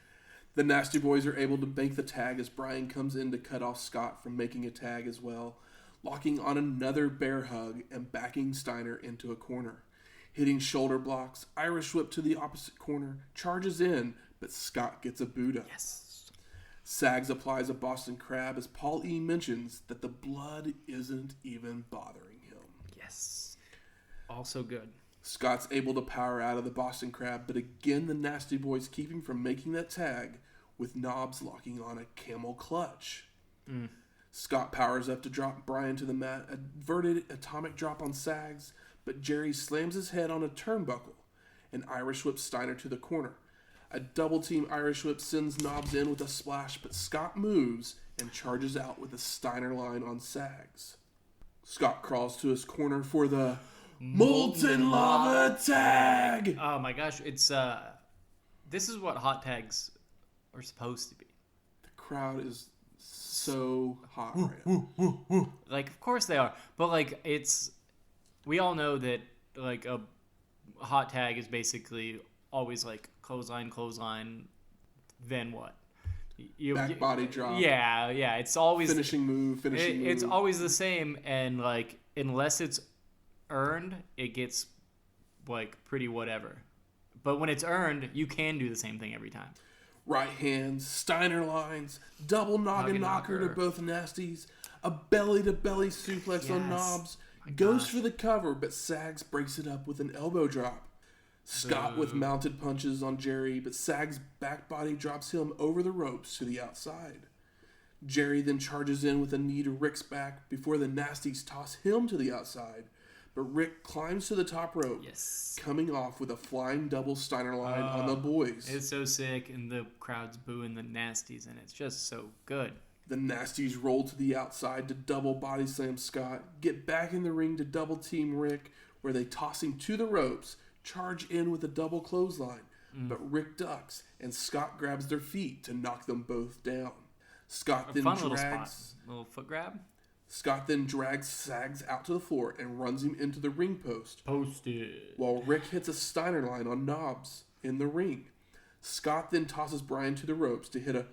The Nasty Boys are able to make the tag as Brian comes in to cut off Scott from making a tag as well, locking on another bear hug and backing Steiner into a corner. Hitting shoulder blocks, Irish whip to the opposite corner, charges in, but Scott gets a Buddha. Yes. Sags applies a Boston Crab as Paul E. mentions that the blood isn't even bothering him. Yes. Also good. Scott's able to power out of the Boston Crab, but again the Nasty Boys keep him from making that tag, with Knobs locking on a camel clutch. Scott powers up to drop Brian to the mat, a inverted atomic drop on Sags, but Jerry slams his head on a turnbuckle and Irish whips Steiner to the corner. A double team Irish whip sends Knobs in with a splash, but Scott moves and charges out with a Steiner line on Sags. Scott crawls to his corner for the Molten Lava Tag! Oh my gosh, it's this is what hot tags are supposed to be. The crowd is so hot right now. Like, of course they are, but like we all know that like a hot tag is basically always like clothesline, then what? Back body drop. Yeah, it's always finishing move. It's always the same, and like unless it's earned, it gets like pretty whatever. But when it's earned, you can do the same thing every time. Right hands, Steiner lines, double noggin knocker to both Nasties, a belly to belly suplex on Knobs, goes for the cover, but Sags breaks it up with an elbow drop. Scott with mounted punches on Jerry, but Sags' back body drops him over the ropes to the outside. Jerry then charges in with a knee to Rick's back before the Nasties toss him to the outside. But Rick climbs to the top rope, coming off with a flying double Steiner line on the boys. It's so sick, and the crowd's booing the Nasties, and it's just so good. The Nasties roll to the outside to double body slam Scott, get back in the ring to double team Rick, where they toss him to the ropes, charge in with a double clothesline. But Rick ducks, and Scott grabs their feet to knock them both down. Scott then drags... Little foot grab. Scott then drags Sags out to the floor and runs him into the ring post. Posted. While Rick hits a Steiner line on Knobs in the ring. Scott then tosses Brian to the ropes to hit a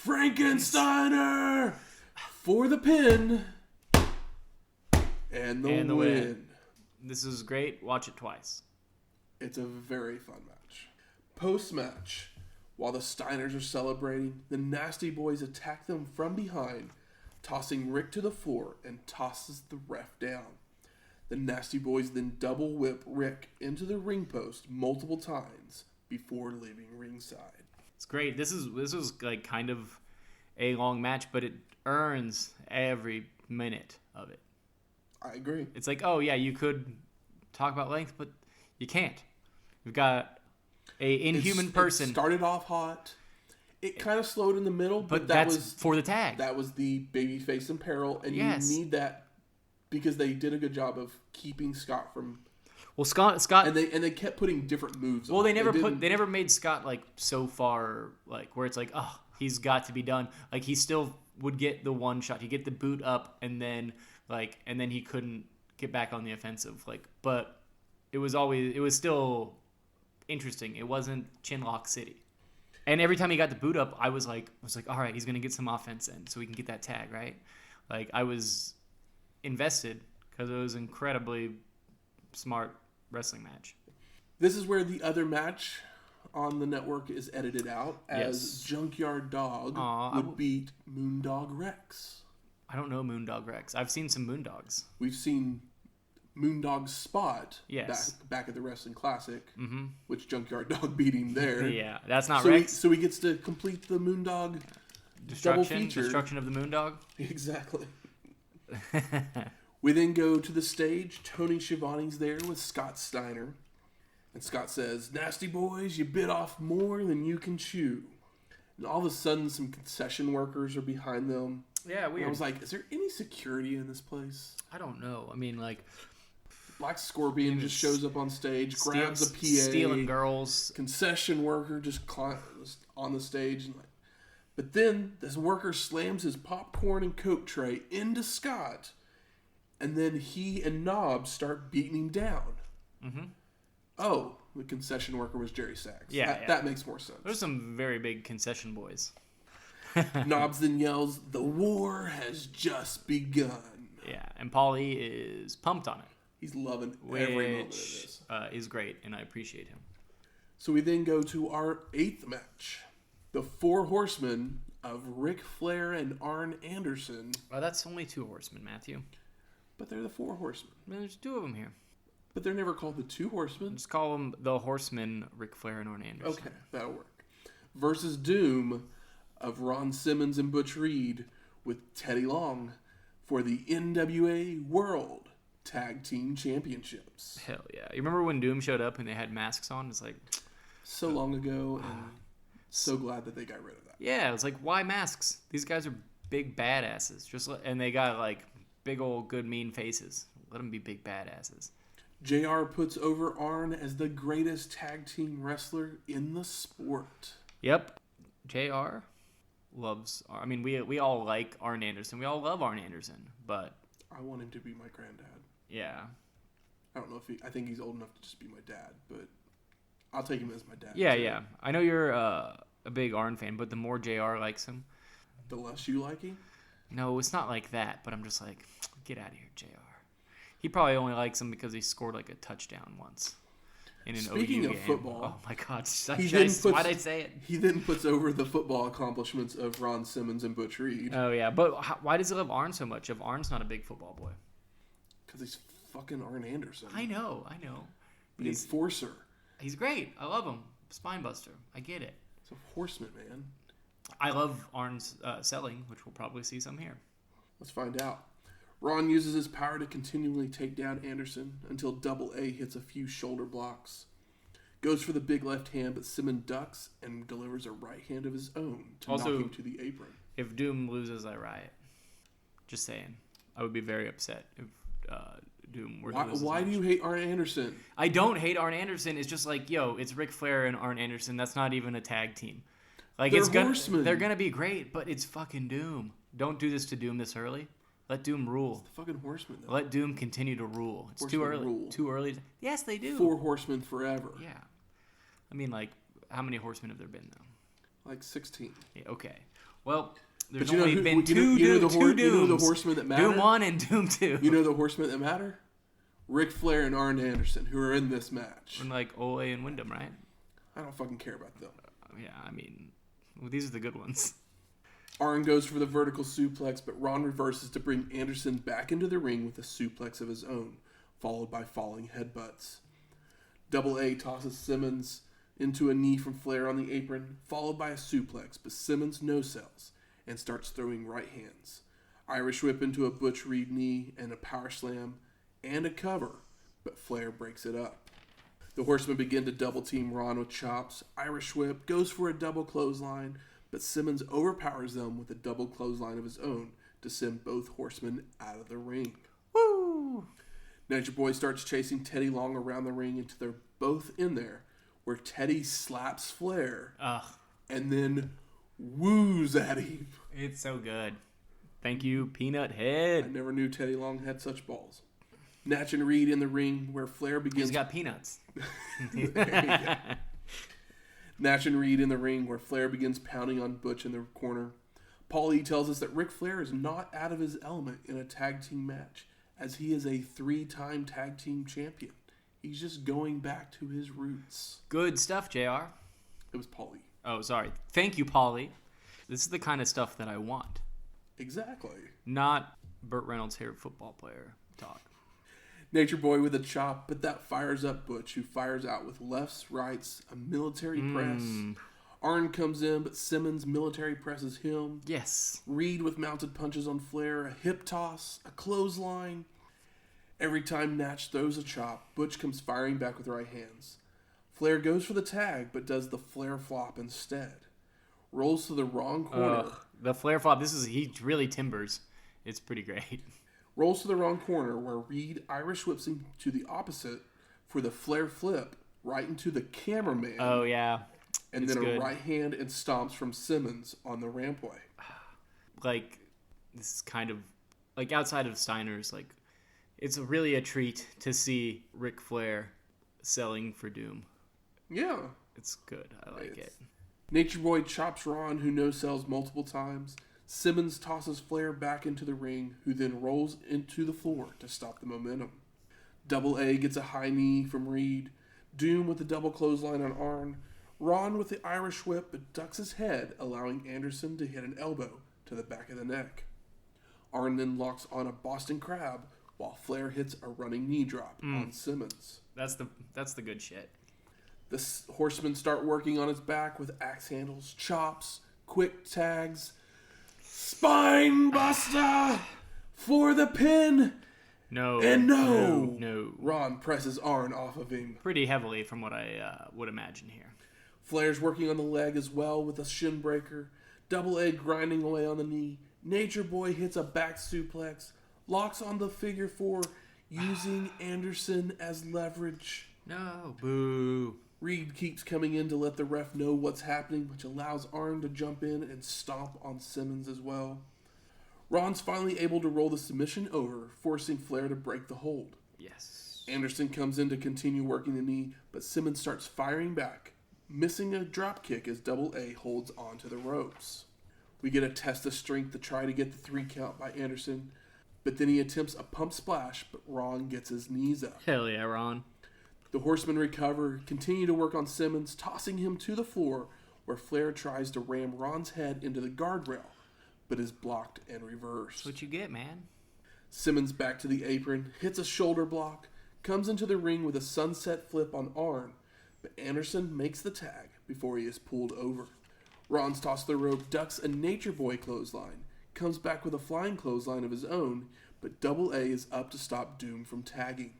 Frankensteiner for the pin and the win. This is great. Watch it twice. It's a very fun match. Post-match, while the Steiners are celebrating, the Nasty Boys attack them from behind, tossing Rick to the floor and tosses the ref down. The Nasty Boys then double whip Rick into the ring post multiple times before leaving ringside. It's great. This was like kind of a long match, but it earns every minute of it. I agree. It's like, oh yeah, you could talk about length, but you can't. We've got a inhuman person. It started off hot. It kind of slowed in the middle, but that's was for the tag. That was the babyface in peril, and you need that because they did a good job of keeping Scott from. Well, Scott, and they kept putting different moves. Well, they never made Scott like so far like where it's like, oh, he's got to be done. Like he still would get the one shot. He'd get the boot up, and then he couldn't get back on the offensive. Like, but it was still interesting. It wasn't Chinlock City. And every time he got the boot up, I was like, all right, he's gonna get some offense in, so we can get that tag, right? Like I was invested because it was incredibly smart wrestling match. This is where the other match on the network is edited out as Junkyard Dog would beat Moondog Rex. I don't know Moondog Rex. I've seen some Moondogs. We've seen Moondog's spot back at the Wrestling Classic, which Junkyard Dog beat him there. Yeah, that's not Rex. So he gets to complete the Moondog double feature. Destruction of the Moondog? Exactly. We then go to the stage. Tony Schiavone's there with Scott Steiner. And Scott says, "Nasty boys, you bit off more than you can chew." And all of a sudden, some concession workers are behind them. Yeah, weird. And I was like, is there any security in this place? I don't know. I mean, like... Black Scorpion just shows up on stage, grabs a PA. Stealing girls. Concession worker just on the stage. And but then this worker slams his popcorn and Coke tray into Scott. And then he and Knobs start beating him down. Mm-hmm. Oh, the concession worker was Jerry Sags. That makes more sense. There's some very big concession boys. Knobs then yells, "The war has just begun." Yeah, and Paulie is pumped on it. He's loving every moment of this. Is great, and I appreciate him. So we then go to our 8th match. The 4 Horsemen of Ric Flair and Arn Anderson. Well, that's only 2 Horsemen, Matthew. But they're the 4 Horsemen. There's 2 of them here. But they're never called the 2 Horsemen. Just call them the Horsemen, Ric Flair and Arn Anderson. Okay, that'll work. Versus Doom of Ron Simmons and Butch Reed with Teddy Long for the NWA World Tag Team Championships. Hell yeah. You remember when Doom showed up and they had masks on? It's like... So long ago, and so glad that they got rid of that. Yeah, it was like, why masks? These guys are big badasses. And they got like big old good mean faces. Let them be big badasses. JR puts over Arn as the greatest tag team wrestler in the sport. Yep. JR loves... I mean, we all like Arn Anderson. We all love Arn Anderson, but... I want him to be my granddad. Yeah. I don't know if I think he's old enough to just be my dad, but I'll take him as my dad. Yeah, too. Yeah. I know you're a big Arn fan, but the more JR likes him... The less you like him? No, it's not like that, but I'm just like, get out of here, JR. He probably only likes him because he scored like a touchdown once in an Speaking OU of game. football, oh my God, why'd I say it? He then puts over the football accomplishments of Ron Simmons and Butch Reed. Oh yeah, but why does he love Arn so much? If Arn's not a big football boy, because he's fucking Arn Anderson. I know. The enforcer. He's great. I love him. Spinebuster. I get it. It's a Horseman, man. I love Arn's selling, which we'll probably see some here. Let's find out. Ron uses his power to continually take down Anderson until Double A hits a few shoulder blocks. Goes for the big left hand, but Simmons ducks and delivers a right hand of his own to knock him to the apron. If Doom loses, I riot. Just saying. I would be very upset if Doom were to lose. Why do you hate Arn Anderson? I don't hate Arn Anderson. It's just like, yo, it's Ric Flair and Arn Anderson. That's not even a tag team. Like, they're gonna be great, but it's fucking Doom. Don't do this to Doom this early. Let Doom rule. It's the fucking Horsemen, though. Let Doom continue to rule. It's Horsemen too early. rule. Too early. Yes, they do. 4 Horsemen forever. Yeah. I mean, like, how many Horsemen have there been, though? Like 16. Yeah, okay. Well, there's only been two Dooms. You know the Horsemen that matter? Doom 1 and Doom 2. You know the Horsemen that matter? Ric Flair and Arn Anderson, who are in this match. And like Ole and Wyndham, right? I don't fucking care about them. Yeah, I mean, well, these are the good ones. Arn goes for the vertical suplex, but Ron reverses to bring Anderson back into the ring with a suplex of his own, followed by falling headbutts. Double A tosses Simmons into a knee from Flair on the apron, followed by a suplex, but Simmons no-sells and starts throwing right hands. Irish whip into a Butch Reed knee and a power slam and a cover, but Flair breaks it up. The Horsemen begin to double team Ron with chops. Irish whip goes for a double clothesline, but Simmons overpowers them with a double clothesline of his own to send both Horsemen out of the ring. Woo! Nature Boy starts chasing Teddy Long around the ring until they're both in there, where Teddy slaps Flair and then woos at him. It's so good. Thank you, Peanut Head. I never knew Teddy Long had such balls. Natch and Reed in the ring, where Flair begins... He's got peanuts. Natch and Reed in the ring, where Flair begins pounding on Butch in the corner. Paul E tells us that Ric Flair is not out of his element in a tag team match, as he is a 3-time tag team champion. He's just going back to his roots. Good stuff, JR. It was Paul E. Oh, sorry. Thank you, Paulie. This is the kind of stuff that I want. Exactly. Not Burt Reynolds' hair football player talk. Nature Boy with a chop, but that fires up Butch, who fires out with lefts, rights, a military press. Arn comes in, but Simmons military presses him. Yes. Reed with mounted punches on Flair, a hip toss, a clothesline. Every time Natch throws a chop, Butch comes firing back with right hands. Flair goes for the tag, but does the Flair flop instead. Rolls to the wrong corner. The Flair flop, he really timbers. It's pretty great. Rolls to the wrong corner, where Reed Irish whips him to the opposite for the Flair flip right into the cameraman. Oh, yeah. And then a right hand and stomps from Simmons on the rampway. Like, this is kind of, like, outside of Steiner's, like, it's really a treat to see Ric Flair selling for Doom. Yeah. It's good. I like it. Nature Boy chops Ron, who no-sells multiple times. Simmons tosses Flair back into the ring, who then rolls into the floor to stop the momentum. Double A gets a high knee from Reed. Doom with the double clothesline on Arn. Ron with the Irish whip, but ducks his head, allowing Anderson to hit an elbow to the back of the neck. Arn then locks on a Boston Crab, while Flair hits a running knee drop on Simmons. That's the good shit. The Horsemen start working on his back with axe handles, chops, quick tags. Spine buster for the pin. No. And No. Ron presses Arn off of him. Pretty heavily from what I would imagine here. Flair's working on the leg as well with a shin breaker. Double A grinding away on the knee. Nature Boy hits a back suplex. Locks on the figure 4, using Anderson as leverage. No. Boo. Reed keeps coming in to let the ref know what's happening, which allows Arn to jump in and stomp on Simmons as well. Ron's finally able to roll the submission over, forcing Flair to break the hold. Yes. Anderson comes in to continue working the knee, but Simmons starts firing back, missing a drop kick as Double A holds onto the ropes. We get a test of strength to try to get the 3 count by Anderson, but then he attempts a pump splash, but Ron gets his knees up. Hell yeah, Ron. The Horsemen recover, continue to work on Simmons, tossing him to the floor, where Flair tries to ram Ron's head into the guardrail, but is blocked and reversed. That's what you get, man. Simmons back to the apron, hits a shoulder block, comes into the ring with a sunset flip on Arn, but Anderson makes the tag before he is pulled over. Ron's tossed the rope, ducks a Nature Boy clothesline, comes back with a flying clothesline of his own, but Double A is up to stop Doom from tagging.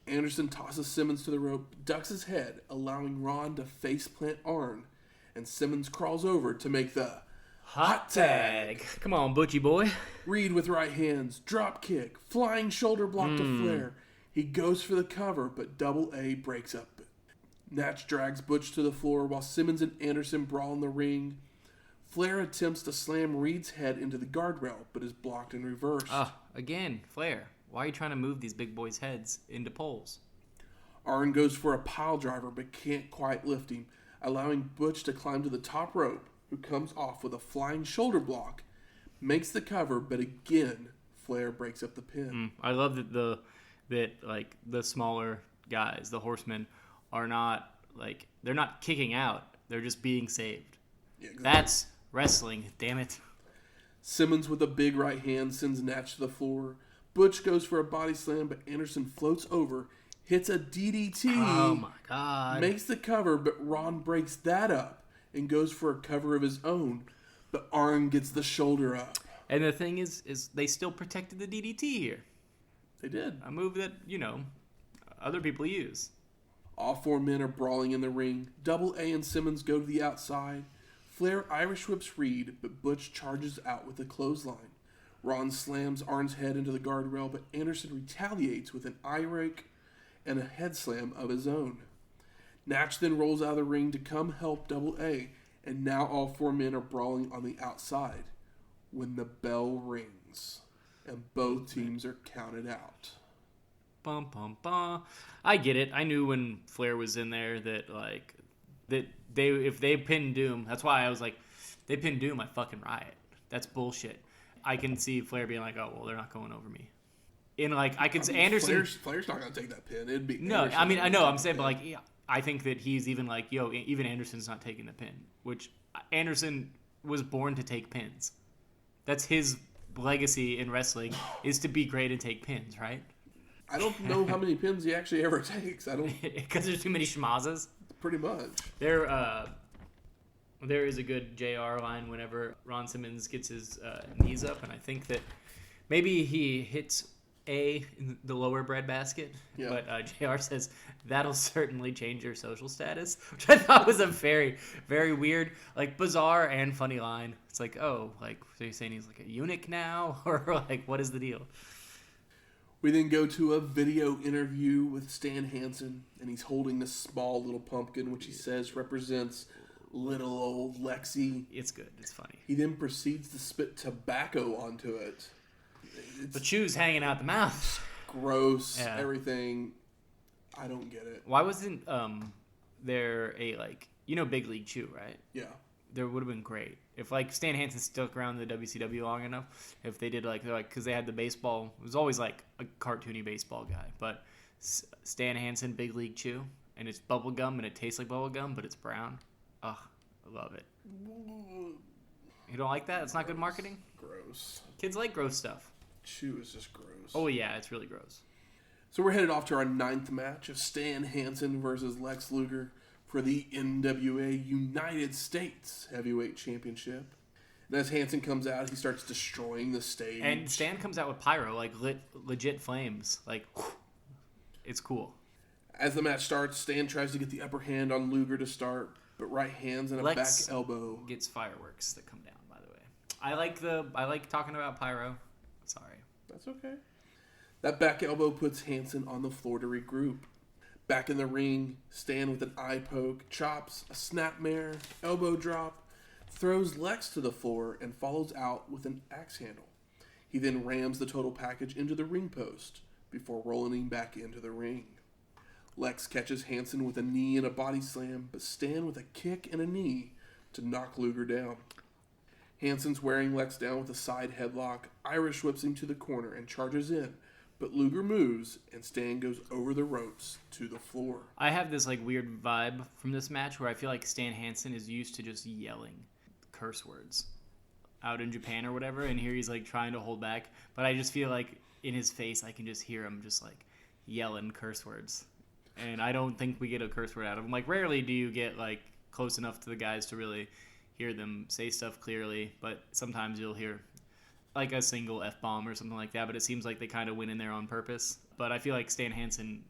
Anderson tosses Simmons to the rope, ducks his head, allowing Ron to faceplant Arn, and Simmons crawls over to make the Hot tag. Come on, Butchie boy. Reed with right hands, drop kick, flying shoulder block to Flair. He goes for the cover, but Double A breaks up. Natch drags Butch to the floor while Simmons and Anderson brawl in the ring. Flair attempts to slam Reed's head into the guardrail, but is blocked and reversed. Again, Flair. Why are you trying to move these big boys' heads into poles? Arn goes for a pile driver, but can't quite lift him, allowing Butch to climb to the top rope, who comes off with a flying shoulder block, makes the cover, but again, Flair breaks up the pin. I love that the smaller guys, the Horsemen, are not they're not kicking out; they're just being saved. Yeah, exactly. That's wrestling, damn it. Simmons with a big right hand sends Natch to the floor. Butch goes for a body slam, but Anderson floats over, hits a DDT. Oh my god! Makes the cover, but Ron breaks that up and goes for a cover of his own, but Arn gets the shoulder up. And the thing is they still protected the DDT here. They did. A move that, other people use. All four men are brawling in the ring. Double A and Simmons go to the outside. Flair Irish whips Reed, but Butch charges out with a clothesline. Ron slams Arn's head into the guardrail, but Anderson retaliates with an eye rake and a head slam of his own. Natch then rolls out of the ring to come help Double A, and now all four men are brawling on the outside when the bell rings, and both teams are counted out. Bum, bum, bum. I get it. I knew when Flair was in there that if they pinned Doom, that's why I was like, they pinned Doom, I fucking riot. That's bullshit. I can see Flair being like, oh, well, they're not going over me. Anderson. Flair's not going to take that pin. It'd be No, Anderson. I know. I'm saying, but I think that he's even like, even Anderson's not taking the pin, which Anderson was born to take pins. That's his legacy in wrestling, is to be great and take pins, right? I don't know how many pins he actually ever takes. I don't. Because there's too many schmazzes. Pretty much. There is a good JR line whenever Ron Simmons gets his knees up, and I think that maybe he hits in the lower breadbasket, but JR says, that'll certainly change your social status, which I thought was a very, very weird, bizarre and funny line. It's like, oh, so you're saying he's like a eunuch now? Or what is the deal? We then go to a video interview with Stan Hansen, and he's holding this small little pumpkin, which he says represents little old Lexi. It's good. It's funny. He then proceeds to spit tobacco onto it. The chew's hanging out the mouth. Gross. Yeah. Everything. I don't get it. Why wasn't there a Big League Chew, right? Yeah. There would have been great if Stan Hansen stuck around the WCW long enough. If they did because they had the baseball, it was always a cartoony baseball guy. But Stan Hansen Big League Chew, and it's bubble gum and it tastes like bubble gum, but it's brown. Ugh, I love it. You don't like that? It's not good marketing. Gross. Kids like gross stuff. Chew is just gross. Oh yeah, it's really gross. So we're headed off to our 9th match of Stan Hansen versus Lex Luger for the NWA United States Heavyweight Championship. And as Hansen comes out, he starts destroying the stage. And Stan comes out with pyro, legit flames. It's cool. As the match starts, Stan tries to get the upper hand on Luger to start, but right hands and a Lex back elbow gets fireworks that come down, by the way. I like talking about pyro. Sorry. That's okay. That back elbow puts Hansen on the floor to regroup. Back in the ring, Stan with an eye poke, chops, a snapmare, elbow drop, throws Lex to the floor, and follows out with an axe handle. He then rams the total package into the ring post before rolling him back into the ring. Lex catches Hansen with a knee and a body slam, but Stan with a kick and a knee to knock Luger down. Hansen's wearing Lex down with a side headlock, Irish whips him to the corner and charges in, but Luger moves, and Stan goes over the ropes to the floor. I have this weird vibe from this match where I feel like Stan Hansen is used to just yelling curse words out in Japan or whatever, and here he's trying to hold back, but I just feel in his face I can just hear him just yelling curse words, and I don't think we get a curse word out of him. Rarely do you get close enough to the guys to really hear them say stuff clearly, but sometimes you'll hear a single F-bomb or something like that, but it seems like they kind of went in there on purpose. But I feel like Stan Hansen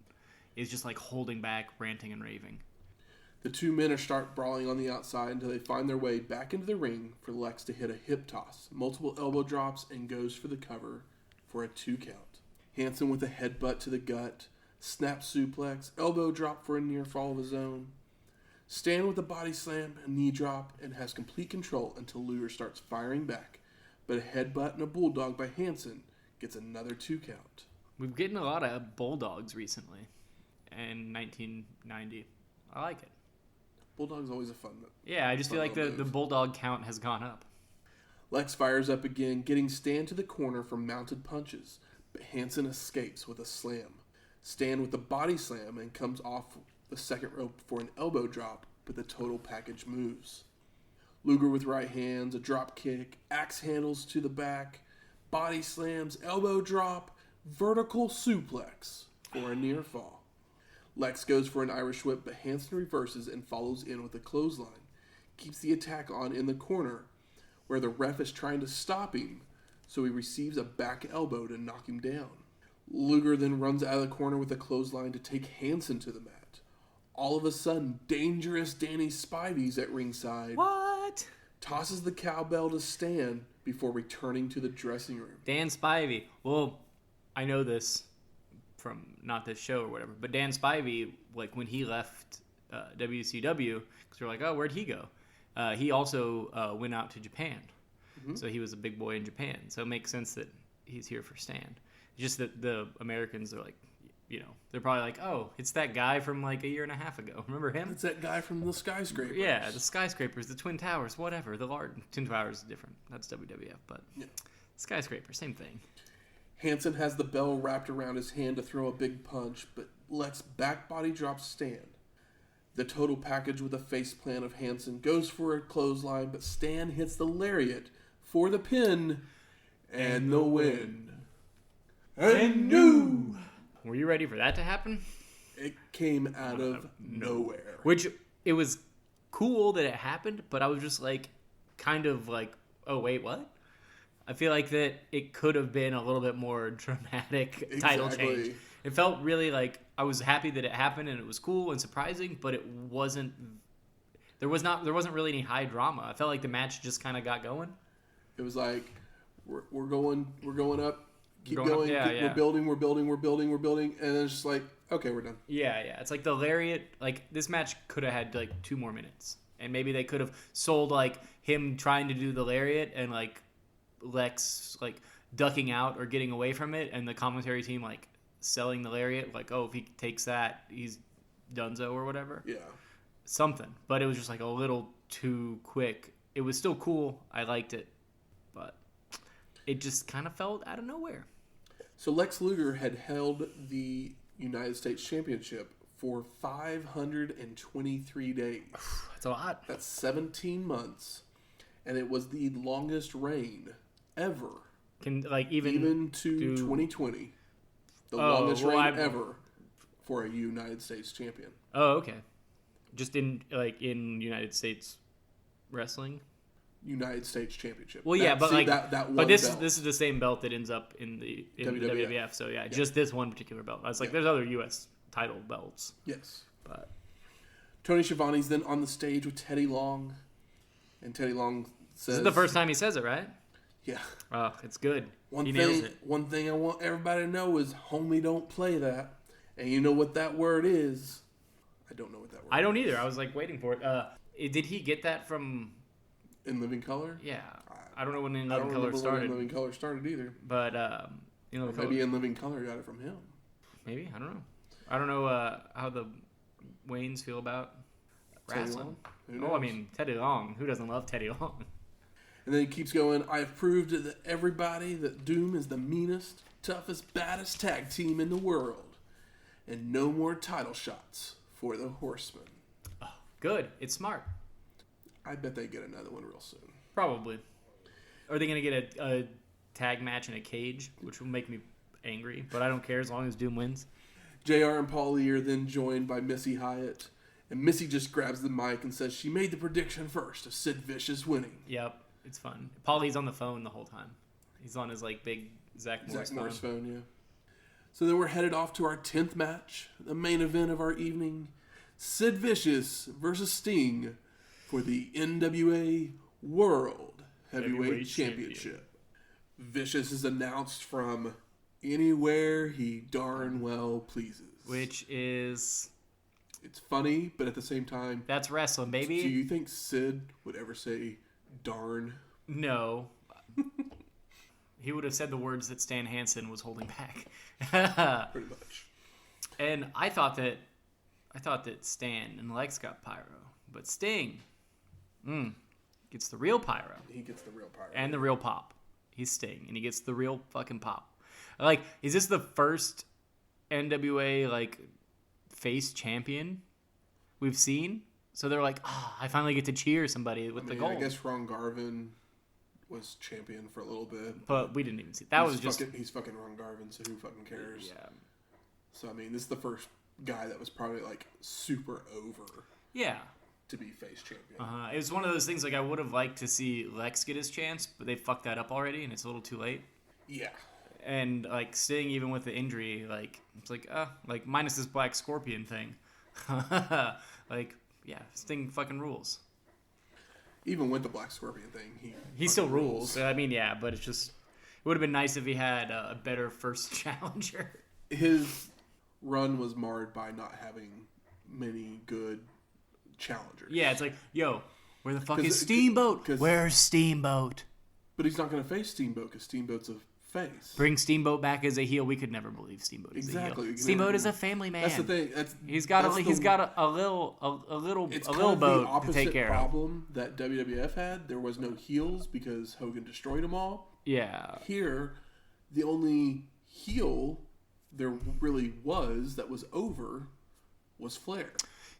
is just holding back, ranting and raving. The two men start brawling on the outside until they find their way back into the ring for Lex to hit a hip toss, multiple elbow drops, and goes for the cover for a 2 count. Hansen with a headbutt to the gut, snap suplex, elbow drop for a near fall of his own. Stan with a body slam, a knee drop, and has complete control until Luger starts firing back. But a headbutt and a bulldog by Hansen gets another 2 count. We've getting a lot of bulldogs recently in 1990. I like it. Bulldog's always a fun move. Yeah, I just feel like the bulldog count has gone up. Lex fires up again, getting Stan to the corner for mounted punches, but Hansen escapes with a slam. Stan with the body slam and comes off the second rope for an elbow drop, but the total package moves. Luger with right hands, a drop kick, axe handles to the back, body slams, elbow drop, vertical suplex for a near fall. Lex goes for an Irish whip, but Hansen reverses and follows in with a clothesline. Keeps the attack on in the corner, where the ref is trying to stop him, so he receives a back elbow to knock him down. Luger then runs out of the corner with a clothesline to take Hansen to the mat. All of a sudden, dangerous Danny Spivey's at ringside. What? Tosses the cowbell to Stan before returning to the dressing room. Dan Spivey. Well, I know this from not this show or whatever, but Dan Spivey, like when he left WCW, because we're like, oh, where'd he go? He also went out to Japan. Mm-hmm. So he was a big boy in Japan. So it makes sense that he's here for Stan. Just that the Americans are like, you know, they're probably like, oh, it's that guy from like a year and a half ago. Remember him? It's that guy from the skyscrapers. Yeah, the skyscrapers, the Twin Towers, whatever. The Twin Towers is different. That's WWF, but yeah. Skyscraper, same thing. Hansen has the bell wrapped around his hand to throw a big punch, but Lex back body drops Stan. The total package with a faceplant of Hansen goes for a clothesline, but Stan hits the lariat for the pin and the win. And new! Were you ready for that to happen? It came out of nowhere. Which, it was cool that it happened, but I was just like, kind of like, oh, wait, what? I feel like that it could have been a little bit more dramatic title change. It felt really like I was happy that it happened and it was cool and surprising, but it wasn't. There wasn't really any high drama. I felt like the match just kind of got going. It was like we're going up, keep going. Up, yeah. We're building, and then it's just like okay, we're done. Yeah. It's like the lariat. Like this match could have had like 2 more minutes, and maybe they could have sold like him trying to do the lariat and like Lex like ducking out or getting away from it, and the commentary team like selling the lariat, like, oh, if he takes that, he's donezo or whatever. Yeah. Something. But it was just like a little too quick. It was still cool. I liked it. But it just kind of felt out of nowhere. So Lex Luger had held the United States Championship for 523 days. That's a lot. That's 17 months. And it was the longest reign ever. Even to 2020. The longest reign ever for a United States champion. Oh, okay. Just in United States wrestling? United States Championship. Well, yeah, but like that one but this belt. is the same belt that ends up in the WWF. So yeah, just this one particular belt. I was like, there's other U.S. title belts. Yes. But Tony Schiavone's then on the stage with Teddy Long, and Teddy Long says, "This is the first time he says it, right?" Yeah. Oh, it's good. One thing I want everybody to know is, homie, don't play that. And you know what that word is? I don't know what that word is. I don't either. I was like waiting for it. Did he get that from In Living Color? Yeah. I don't know when In Living Color started. When In Living Color started either. But maybe In Living Color got it from him. Maybe. I don't know. I don't know how the Waynes feel about wrestling. I mean, Teddy Long. Who doesn't love Teddy Long? And then he keeps going, I've proved to everybody that Doom is the meanest, toughest, baddest tag team in the world. And no more title shots for the Horsemen. Oh, good. It's smart. I bet they get another one real soon. Probably. Are they going to get a tag match in a cage, which will make me angry, but I don't care as long as Doom wins. JR and Paulie are then joined by Missy Hyatt, and Missy just grabs the mic and says she made the prediction first of Sid Vicious winning. Yep, it's fun. Paulie's on the phone the whole time. He's on his like big Zach Morris phone. Yeah. So then we're headed off to our 10th match, the main event of our evening. Sid Vicious versus Sting for the NWA World Heavyweight Championship. Vicious is announced from anywhere he darn well pleases. Which is... It's funny, but at the same time... That's wrestling, baby. Do you think Sid would ever say darn? No. He would have said the words that Stan Hansen was holding back. Pretty much. And I thought that Stan and Lex got pyro, but Sting gets the real pyro. He gets the real pyro. And the real pop. He's Sting, and he gets the real fucking pop. Like, is this the first NWA, like, face champion we've seen? So they're like, I finally get to cheer somebody with the gold. I guess Ron Garvin was champion for a little bit. But we didn't even see. He's fucking Ron Garvin, so who fucking cares? Yeah. So, I mean, this is the first guy that was probably, like, super over. Yeah. To be face champion. It was one of those things, like, I would have liked to see Lex get his chance, but they fucked that up already, and it's a little too late. Yeah. And, like, Sting, even with the injury, like, it's like, like, minus this Black Scorpion thing. Like, yeah, Sting fucking rules. Even with the Black Scorpion thing, he still rules. I mean, yeah, but it's just, it would have been nice if he had a better first challenger. His run was marred by not having many good challengers. Yeah, it's like, yo, where the fuck is Steamboat? Where's Steamboat? But he's not going to face Steamboat because Steamboat's a face. Bring Steamboat back as a heel. We could never believe Steamboat is a heel. Steamboat is a family man. That's the thing. He's got a little boat to take care of. It's the problem that WWF had. There was no heels because Hogan destroyed them all. Yeah. Here, the only heel there really was that was over was Flair.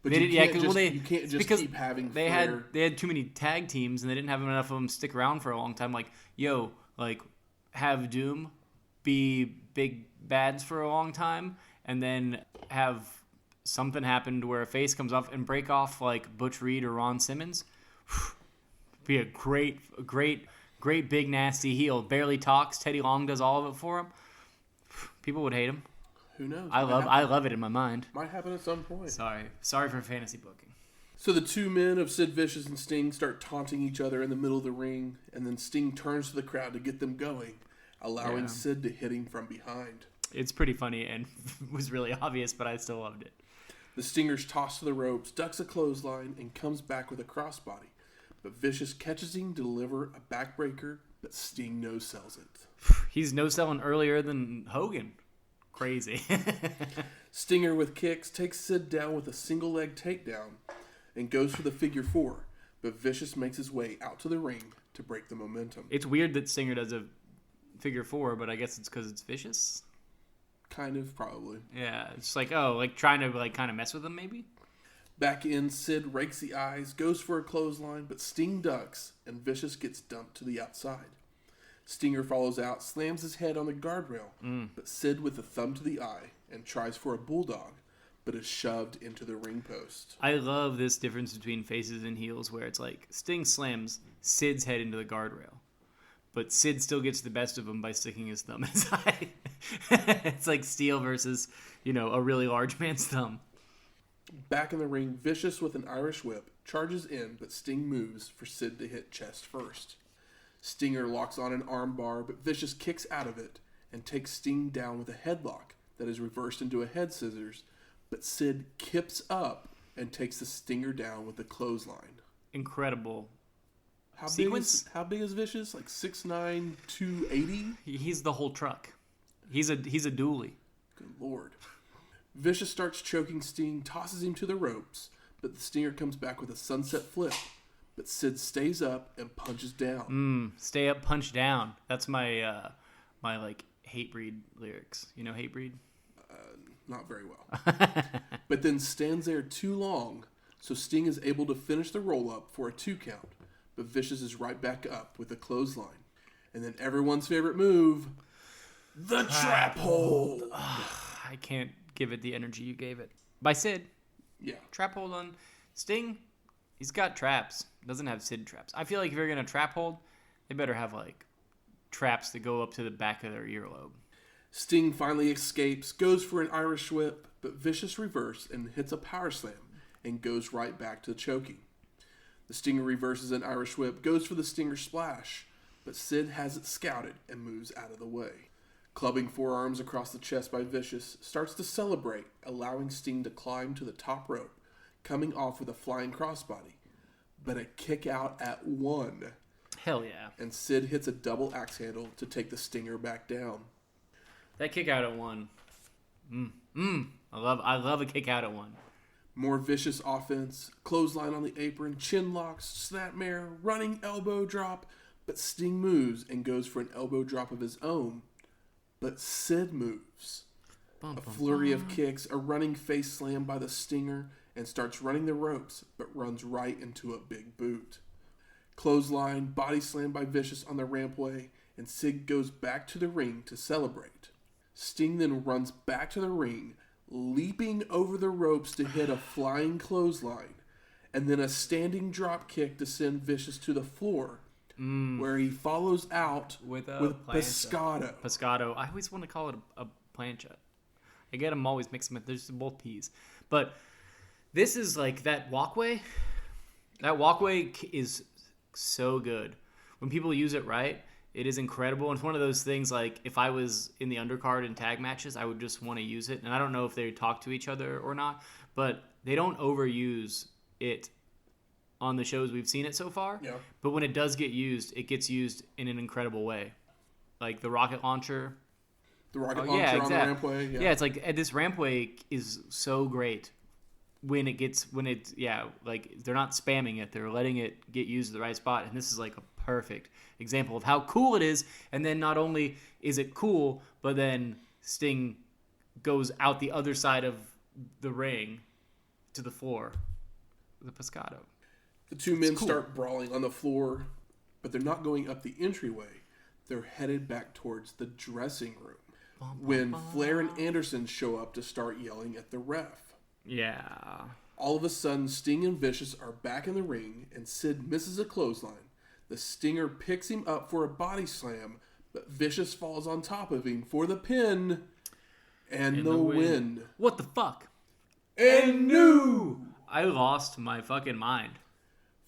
But you can't just keep having Flair. They had too many tag teams and they didn't have enough of them stick around for a long time. Like, yo, like, have Doom be big bads for a long time and then have something happen to where a face comes off and break off like Butch Reed or Ron Simmons. Be a great big nasty heel. Barely talks. Teddy Long does all of it for him. People would hate him. Who knows? I love it in my mind. Might happen at some point. Sorry for fantasy booking. So the two men of Sid Vicious and Sting start taunting each other in the middle of the ring, and then Sting turns to the crowd to get them going, allowing Sid to hit him from behind. It's pretty funny and was really obvious, but I still loved it. The Stinger's tossed to the ropes, ducks a clothesline, and comes back with a crossbody. But Vicious catches him to deliver a backbreaker, but Sting no-sells it. He's no-selling earlier than Hogan. Crazy. Stinger with kicks takes Sid down with a single leg takedown and goes for the figure four, but Vicious makes his way out to the ring to break the momentum. It's weird that Stinger does a figure four, but I guess it's because it's Vicious. Kind of, probably. Yeah, it's like, trying to kind of mess with him, maybe? Back in, Sid rakes the eyes, goes for a clothesline, but Sting ducks, and Vicious gets dumped to the outside. Stinger follows out, slams his head on the guardrail, but Sid with a thumb to the eye and tries for a bulldog, but is shoved into the ring post. I love this difference between faces and heels where it's like Sting slams Sid's head into the guardrail, but Sid still gets the best of him by sticking his thumb in his eye. It's like steel versus, a really large man's thumb. Back in the ring, Vicious with an Irish whip charges in, but Sting moves for Sid to hit chest first. Stinger locks on an armbar, but Vicious kicks out of it and takes Sting down with a headlock that is reversed into a head scissors, but Sid kips up and takes the Stinger down with a clothesline. Incredible how sequence. How big is Vicious? Like 6'9", 280? He's the whole truck. He's a dually. Good Lord. Vicious starts choking Sting, tosses him to the ropes, but the Stinger comes back with a sunset flip. But Sid stays up and punches down. Stay up, punch down. That's my Hatebreed lyrics. You know Hatebreed? Not very well. But then stands there too long, so Sting is able to finish the roll-up for a 2 count. But Vicious is right back up with a clothesline. And then everyone's favorite move, the trap hold. I can't give it the energy you gave it. By Sid. Yeah. Trap hold on Sting. He's got traps. Doesn't have Sid traps. I feel like if you're going to trap hold, they better have, traps that go up to the back of their earlobe. Sting finally escapes, goes for an Irish whip, but Vicious reverse and hits a power slam, and goes right back to choking. The Stinger reverses an Irish whip, goes for the Stinger splash, but Sid has it scouted and moves out of the way. Clubbing forearms across the chest by Vicious, starts to celebrate, allowing Sting to climb to the top rope, coming off with a flying crossbody. But a kick out at 1. Hell yeah. And Sid hits a double axe handle to take the Stinger back down. That kick out at 1. I love a kick out at 1. More Vicious offense, clothesline on the apron, chin locks, snapmare, running elbow drop, but Sting moves and goes for an elbow drop of his own. But Sid moves. A flurry of kicks, a running face slam by the Stinger, and starts running the ropes, but runs right into a big boot. Clothesline, body slam by Vicious on the rampway, and Sid goes back to the ring to celebrate. Sting then runs back to the ring, leaping over the ropes to hit a flying clothesline, and then a standing drop kick to send Vicious to the floor, where he follows out with Pescado. Pescado. I always want to call it a plancha. I get them always mixed with. There's both P's. But this is like that walkway. That walkway is so good. When people use it right, it is incredible. And it's one of those things like if I was in the undercard in tag matches, I would just want to use it. And I don't know if they talk to each other or not, but they don't overuse it on the shows we've seen it so far. Yeah. But when it does get used, it gets used in an incredible way. Like the rocket launcher. The rocket launcher on the rampway. Yeah, it's like this rampway is so great when like they're not spamming it, they're letting it get used at the right spot, and this is like a perfect example of how cool it is. And then not only is it cool, but then Sting goes out the other side of the ring to the floor with a Pescado. The two men start brawling on the floor, but they're not going up the entryway. They're headed back towards the dressing room when Flair and Anderson show up to start yelling at the ref. Yeah. All of a sudden, Sting and Vicious are back in the ring, and Sid misses a clothesline. The Stinger picks him up for a body slam, but Vicious falls on top of him for the pin and the win. What the fuck? And new! I lost my fucking mind.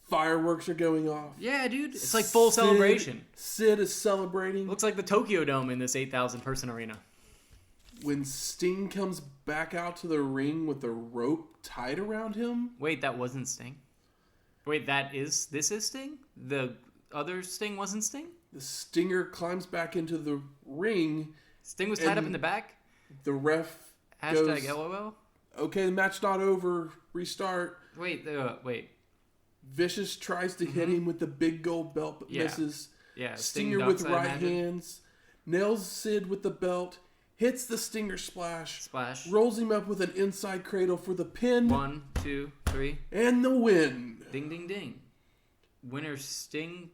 Fireworks are going off. Yeah, dude. It's like full celebration. Sid is celebrating. Looks like the Tokyo Dome in this 8,000 person arena. When Sting comes back out to the ring with a rope tied around him. Wait, that wasn't Sting? Wait, this is Sting? The other Sting wasn't Sting? The Stinger climbs back into the ring. Sting was tied up in the back? The ref Hashtag goes, LOL? Okay, the match not over. Restart. Wait. Vicious tries to hit him with the big gold belt, but misses. Yeah, Stinger with right hands. Nails Sid with the belt. Hits the Stinger splash. Rolls him up with an inside cradle for the pin. 1, 2, 3. And the win. Ding, ding, ding. Winner Sting?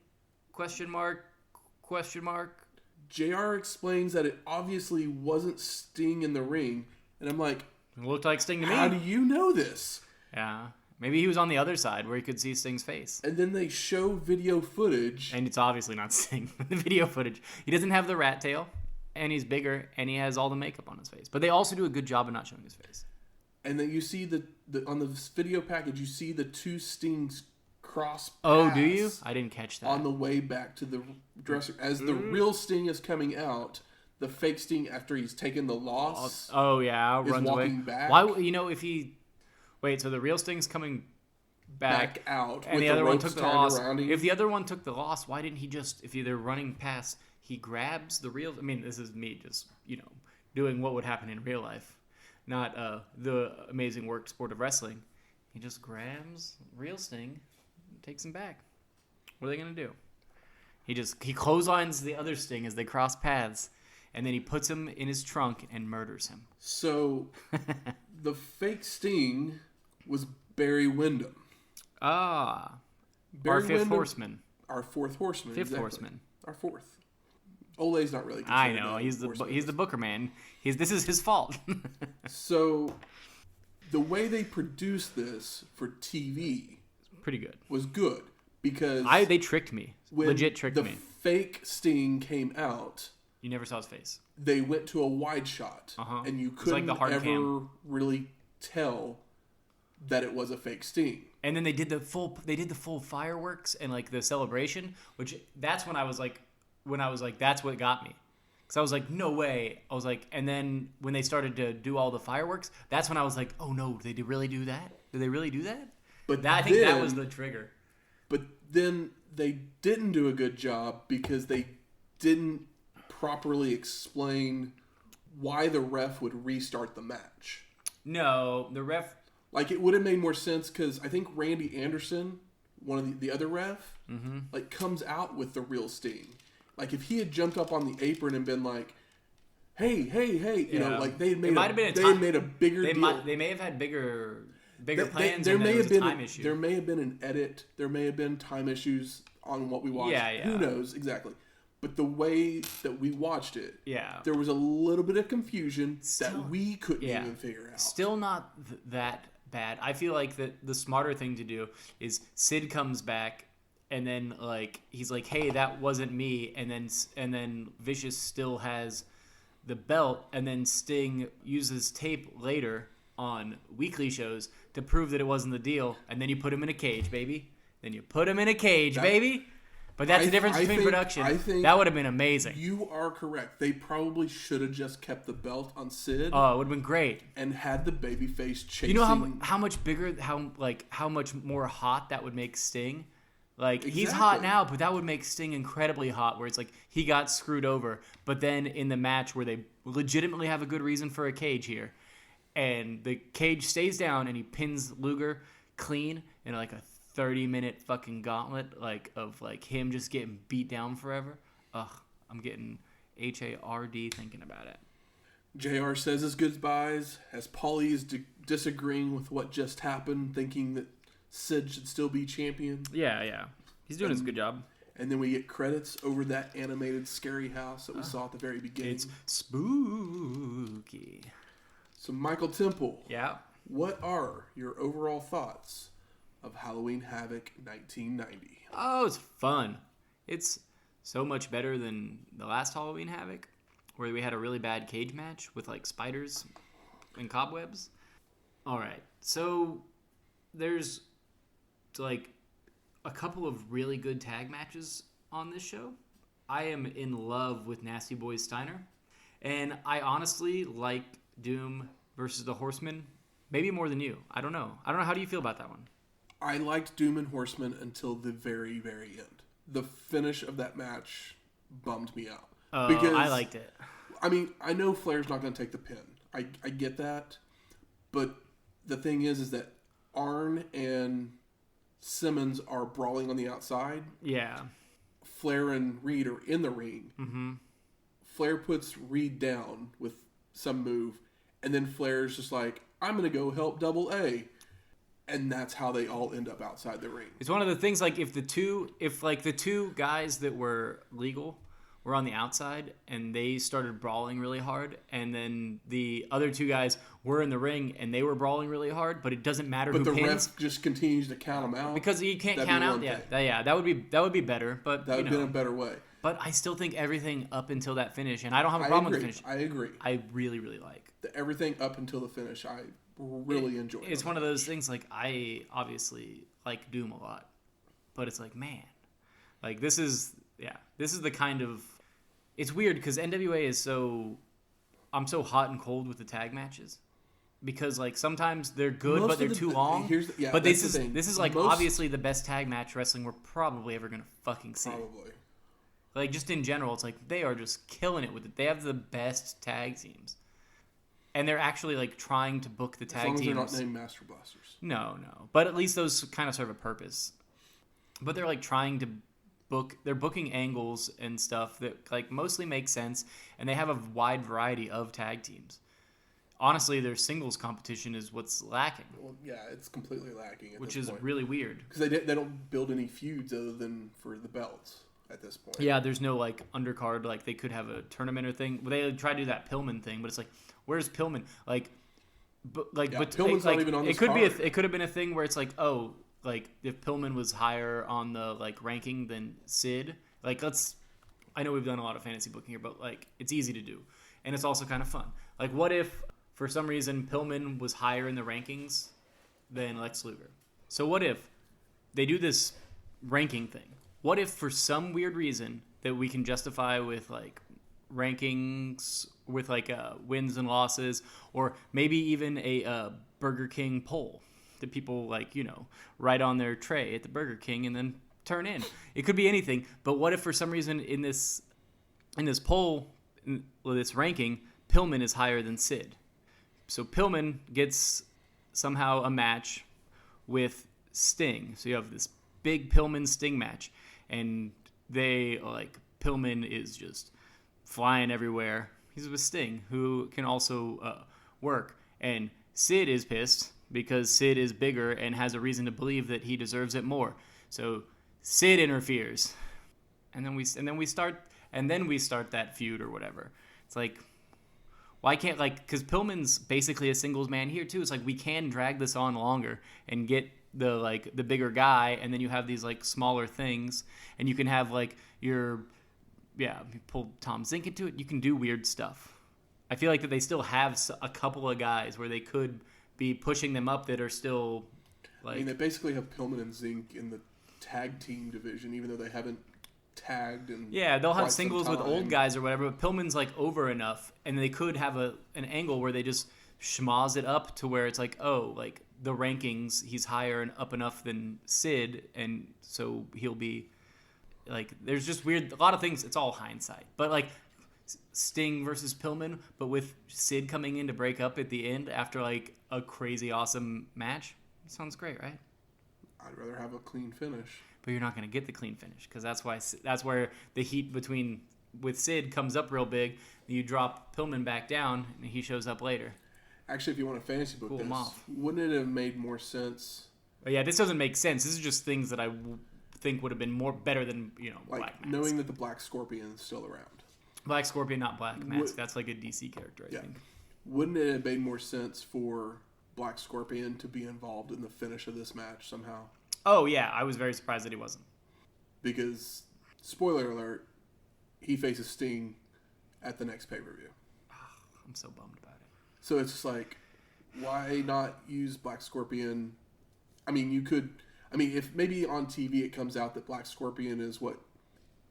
Question mark? JR explains that it obviously wasn't Sting in the ring. And I'm like, it looked like Sting to me. How do you know this? Yeah. Maybe he was on the other side where he could see Sting's face. And then they show video footage. And it's obviously not Sting. The video footage. He doesn't have the rat tail. And he's bigger. And he has all the makeup on his face. But they also do a good job of not showing his face. And then you see the on the video package, you see the two Stings cross paths. Oh, do you? I didn't catch that. On the way back to the dresser. As the real Sting is coming out, the fake Sting, after he's taken the loss, runs walking away. Back. Why? If he... Wait, so the real Sting's coming back out, and with the other one took the loss. If If the other one took the loss, why didn't he just... If they're running past, he grabs the real... I mean, this is me just, doing what would happen in real life. Not the amazing work sport of wrestling. He just grabs real Sting and takes him back. What are they going to do? He clotheslines the other Sting as they cross paths, and then he puts him in his trunk and murders him. So, the fake Sting was Barry Windham. Ah. Barry our fifth Windham, horseman. Our fourth horseman. Fifth horseman. Our fourth. Ole's not really I know. He's the booker man. This is his fault. So, the way they produced this for TV pretty good. Was good because they tricked me. Legit tricked me. The fake Sting came out. You never saw his face. They went to a wide shot, and you couldn't ever really tell that it was a fake Sting. And then they did the full fireworks and like the celebration, which that's when I was like, that's what got me. Because I was like, no way. I was like, and then when they started to do all the fireworks, that's when I was like, oh no, did they really do that? Did they really do that? But I think that was the trigger. But then they didn't do a good job because they didn't properly explain why the ref would restart the match. No, the ref... Like, it would have made more sense because I think Randy Anderson, one of the other ref, like, comes out with the real Sting. Like, if he had jumped up on the apron and been like, hey, you know, like, they had made a bigger deal. They may have had bigger plans. There may have been a time issue. There may have been an edit. There may have been time issues on what we watched. Yeah. Who knows exactly? But the way that we watched it, there was a little bit of confusion that we couldn't even figure out. Still not that bad. I feel like the smarter thing to do is Sid comes back and then like he's like, hey, that wasn't me, and then Vicious still has the belt, and then Sting uses tape later on weekly shows to prove that it wasn't the deal, and then you put him in a cage, baby. Baby. But that's the difference between production. I think that would have been amazing. You are correct. They probably should have just kept the belt on Sid. Oh, it would have been great. And had the babyface chasing. You know how much bigger, how much more hot that would make Sting? Like, he's hot now, but that would make Sting incredibly hot, where it's like he got screwed over. But then in the match where they legitimately have a good reason for a cage here, and the cage stays down and he pins Luger clean in like a 30-minute fucking gauntlet, like of like him just getting beat down forever. Ugh, I'm getting HARD thinking about it. JR says his goodbyes as Paulie is disagreeing with what just happened, thinking that Sid should still be champion. Yeah. He's doing his good job. And then we get credits over that animated scary house that we saw at the very beginning. It's spooky. So Michael Temple. Yeah. What are your overall thoughts of Halloween Havoc 1990? Oh, it's fun. It's so much better than the last Halloween Havoc, where we had a really bad cage match with like spiders and cobwebs. All right, so there's like a couple of really good tag matches on this show. I am in love with Nasty Boys Steiner, and I honestly like Doom versus the Horsemen maybe more than you. I don't know. How do you feel about that one? I liked Doom and Horsemen until the very, very end. The finish of that match bummed me out. Because I liked it. I mean, I know Flair's not going to take the pin. I get that. But the thing is that Arn and Simmons are brawling on the outside. Yeah. Flair and Reed are in the ring. Mm-hmm. Flair puts Reed down with some move. And then Flair's just like, I'm going to go help Double A. And that's how they all end up outside the ring. It's one of the things, like, if the two guys that were legal were on the outside and they started brawling really hard, and then the other two guys were in the ring and they were brawling really hard, but it doesn't matter who pins. But the ref just continues to count them out. Because you can't count out. Yeah, that would be better. But that would have been a better way. But I still think everything up until that finish, and I don't have a problem with the finish. I agree. I really, really like. Everything up until the finish, I really enjoy. It's one of those things, like, I obviously like Doom a lot, but it's like, man, like, this is the kind of, it's weird because NWA is I'm so hot and cold with the tag matches, because like sometimes they're good but they're too long. But this is like obviously the best tag match wrestling we're probably ever gonna fucking see. Probably. Like, just in general, it's like they are just killing it with it. They have the best tag teams. And they're actually, like, trying to book the tag teams. As long as they're not named Master Blasters. No. But at least those kind of serve a purpose. But they're, like, trying to they're booking angles and stuff that, like, mostly make sense. And they have a wide variety of tag teams. Honestly, their singles competition is what's lacking. Well, yeah, it's completely lacking which is really weird. Because they don't build any feuds other than for the belts at this point. Yeah, there's no, like, undercard. Like, they could have a tournament or thing. They try to do that Pillman thing, but it's like, where's Pillman? But Pillman's not even on this card. It could have been a thing where it's like, oh, like, if Pillman was higher on the, like, ranking than Sid, like, I know we've done a lot of fantasy booking here, but, like, it's easy to do, and it's also kind of fun. Like, what if for some reason Pillman was higher in the rankings than Lex Luger. So what if they do this ranking thing? What if for some weird reason that we can justify with like rankings, with like wins and losses, or maybe even a Burger King poll that people like, write on their tray at the Burger King and then turn in. It could be anything. But what if for some reason in this poll, this ranking, Pillman is higher than Sid? So Pillman gets somehow a match with Sting. So you have this big Pillman Sting match, and they like Pillman is just flying everywhere. He's with Sting, who can also work, and Sid is pissed because Sid is bigger and has a reason to believe that he deserves it more. So Sid interferes, and then we start that feud or whatever. It's like, why can't, because Pillman's basically a singles man here too. It's like we can drag this on longer and get the bigger guy, and then you have these like smaller things, and you can have like you pull Tom Zink into it. You can do weird stuff. I feel like that they still have a couple of guys where they could be pushing them up that are still like. I mean, they basically have Pillman and Zink in the tag team division, even though they haven't tagged. And yeah, they'll have singles with old guys or whatever. But Pillman's like over enough, and they could have an angle where they just schmoz it up to where it's like, oh, like the rankings, he's higher and up enough than Sid, and so he'll be like. There's just a lot of things. It's all hindsight, but like Sting versus Pillman, but with Sid coming in to break up at the end after like a crazy awesome match. Sounds great, right? I'd rather have a clean finish. But you're not going to get the clean finish because that's where the heat with Sid comes up real big. You drop Pillman back down, and he shows up later. Actually, if you want to fantasy book this, wouldn't it have made more sense? But yeah, this doesn't make sense. This is just things that I think would have been better than like Black Mask. Knowing that the Black Scorpion is still around. Black Scorpion, not Black Mask. That's like a DC character, I think. Wouldn't it have made more sense for Black Scorpion to be involved in the finish of this match somehow? Oh, yeah. I was very surprised that he wasn't. Because, spoiler alert, he faces Sting at the next pay-per-view. I'm so bummed about it. So it's just like, why not use Black Scorpion? I mean, you could... I mean, if maybe on TV it comes out that Black Scorpion is what...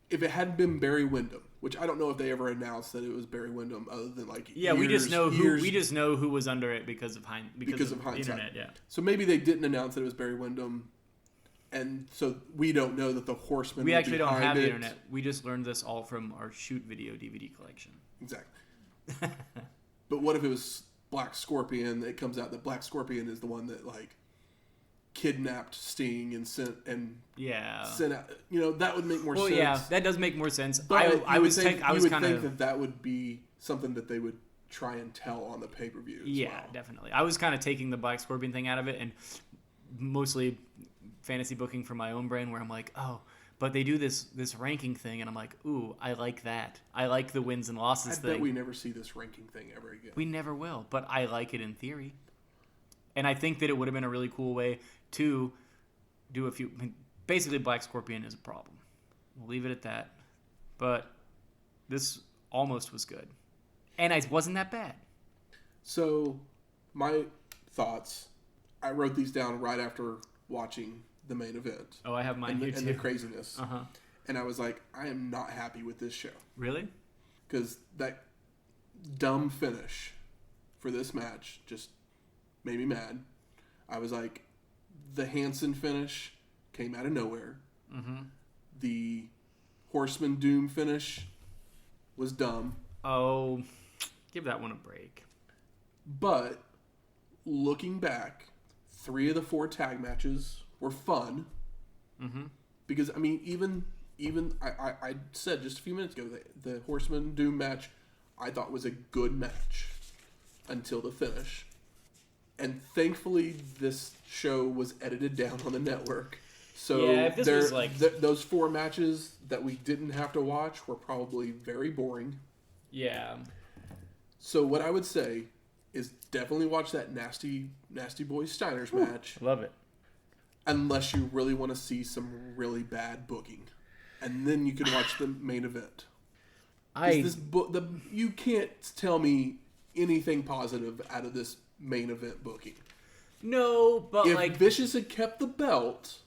If it hadn't been Barry Windham, which I don't know if they ever announced that it was Barry Windham, other than like we just know who was under it because of hindsight. Internet. Yeah. So maybe they didn't announce that it was Barry Windham, and so we don't know that the Horsemen. We actually don't have the internet. We just learned this all from our shoot video DVD collection. Exactly. But what if it was Black Scorpion? It comes out that Black Scorpion is the one that like kidnapped Sting and sent out. That would make more sense. Well, yeah, that does make more sense. But I would think that would be something that they would try and tell on the pay-per-view. Yeah, definitely. I was kind of taking the Black Scorpion thing out of it, and mostly fantasy booking for my own brain, where I'm like, oh, but they do this ranking thing, and I'm like, ooh, I like that. I like the wins and losses thing. I bet we never see this ranking thing ever again. We never will, but I like it in theory. And I think that it would have been a really cool way to do a few... Basically, Black Scorpion is a problem. We'll leave it at that. But this almost was good. And it wasn't that bad. So, my thoughts... I wrote these down right after watching the main event. Oh, I have mine here, too. And the craziness. Uh-huh. And I was like, I am not happy with this show. Really? Because that dumb finish for this match just... made me mad. I was like, the Hansen finish came out of nowhere. Mm-hmm. The Horseman Doom finish was dumb. Oh, give that one a break. But looking back, 3 of the 4 tag matches were fun. Mm-hmm. Because I mean, even I said just a few minutes ago that the Horseman Doom match I thought was a good match until the finish. And thankfully, this show was edited down on the network. So yeah, if this was like... those 4 matches that we didn't have to watch were probably very boring. Yeah. So what I would say is definitely watch that Nasty Boys Steiners match. Love it. Unless you really want to see some really bad booking. And then you can watch the main event. You can't tell me anything positive out of this main event booking. No, but if like Vicious had kept the belt,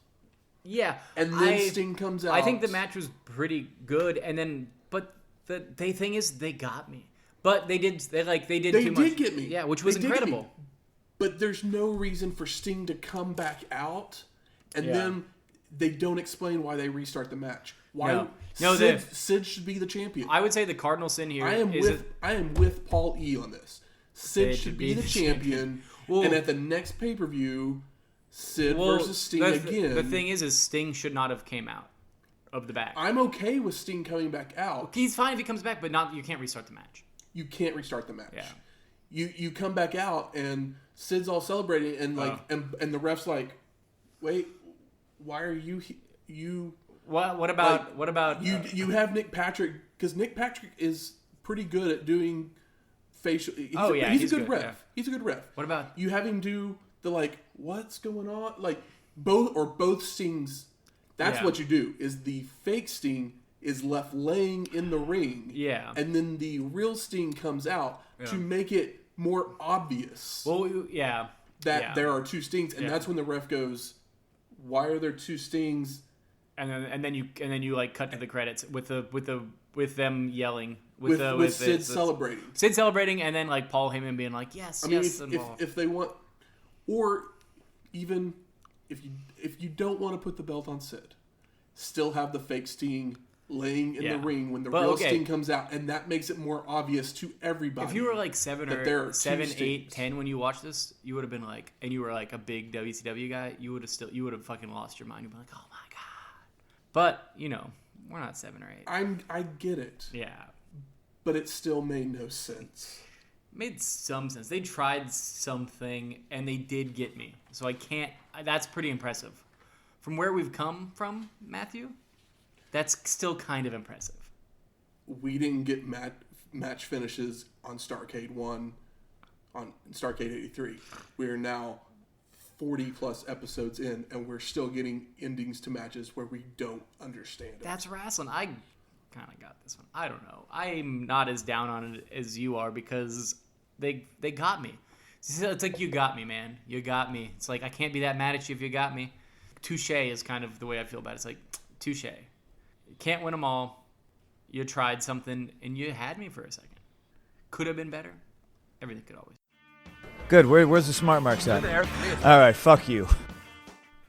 yeah, and then Sting comes out. I think the match was pretty good, and then but the thing is they got me, but they did too much. They did get me. Yeah, which was incredible. But there's no reason for Sting to come back out, and then they don't explain why they restart the match. Why? No, Sid should be the champion. I would say the cardinal sin here. I am with Paul E on this. Sid should be the champion. Well, and at the next pay-per-view, Sid versus Sting again. The thing is Sting should not have came out of the back. I'm okay with Sting coming back out. He's fine if he comes back, but you can't restart the match. You can't restart the match. Yeah. You come back out and Sid's all celebrating and and the ref's like, wait, why are you What about you have Nick Patrick, because Nick Patrick is pretty good at doing facial. He's a good ref. Yeah. He's a good ref. What about you have him do the what's going on? Like both Stings. That's what you do. Is the fake Sting is left laying in the ring. Yeah. And then the real Sting comes out to make it more obvious. Well, yeah. That there are two Stings, and that's when the ref goes, "Why are there two Stings?" And then you like cut to the credits with them yelling with Sid celebrating. Sid celebrating, and then like Paul Heyman being like, yes, yes. If they want, or even if you don't want to put the belt on Sid, still have the fake Sting laying in the ring when the real Sting comes out, and that makes it more obvious to everybody. If you were like 7, 8, 10 when you watched this, you would have been like, and you were like a big WCW guy, you would have fucking lost your mind. You'd be like, oh my god. But we're not 7 or 8. I get it. Yeah. But it still made no sense. Made some sense. They tried something, and they did get me. So I can't. That's pretty impressive. From where we've come from, Matthew, that's still kind of impressive. We didn't get match finishes on Starrcade 1, on Starrcade 83. We are now 40 plus episodes in, and we're still getting endings to matches where we don't understand it. That's wrestling. I kind of got this one. I don't know. I'm not as down on it as you are because they got me. It's like, you got me, man. You got me. It's like, I can't be that mad at you if you got me. Touche is kind of the way I feel about it. It's like, touche. You can't win them all. You tried something, and you had me for a second. Could have been better. Everything could always. Good. Where's the smart marks at? There. All right. Fuck you.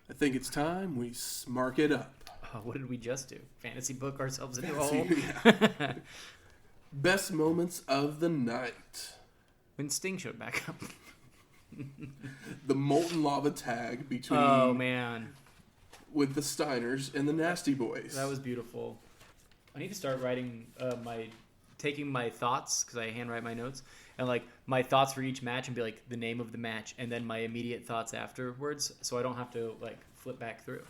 I think it's time we smark it up. Oh, what did we just do? Fantasy book ourselves into a hole? Yeah. Best moments of the night. When Sting showed back up. The Molten Lava tag between... Oh, man. With the Steiners and the Nasty Boys. That was beautiful. I need to start writing taking my thoughts, because I handwrite my notes, and like my thoughts for each match and be like the name of the match and then my immediate thoughts afterwards, so I don't have to like flip back through.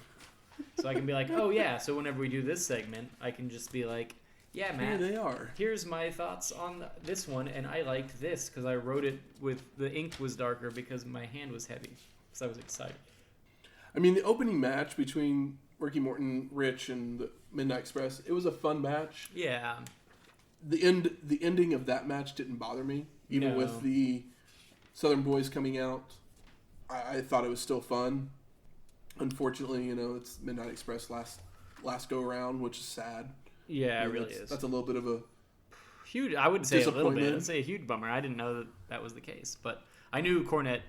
So I can be like, oh yeah, so whenever we do this segment, I can just be like, yeah, Matt, here they are. Here's my thoughts on this one, and I liked this because I wrote it with the ink was darker because my hand was heavy because I was excited. I mean, the opening match between Ricky Morton, Rich, and the Midnight Express, it was a fun match. Yeah. The ending of that match didn't bother me, even with the Southern Boys coming out. I thought it was still fun. Unfortunately, it's Midnight Express last go around, which is sad. Yeah, it really is. That's a little bit of a huge. I wouldn't say a little bit. I'd say a huge bummer. I didn't know that was the case, but I knew Cornette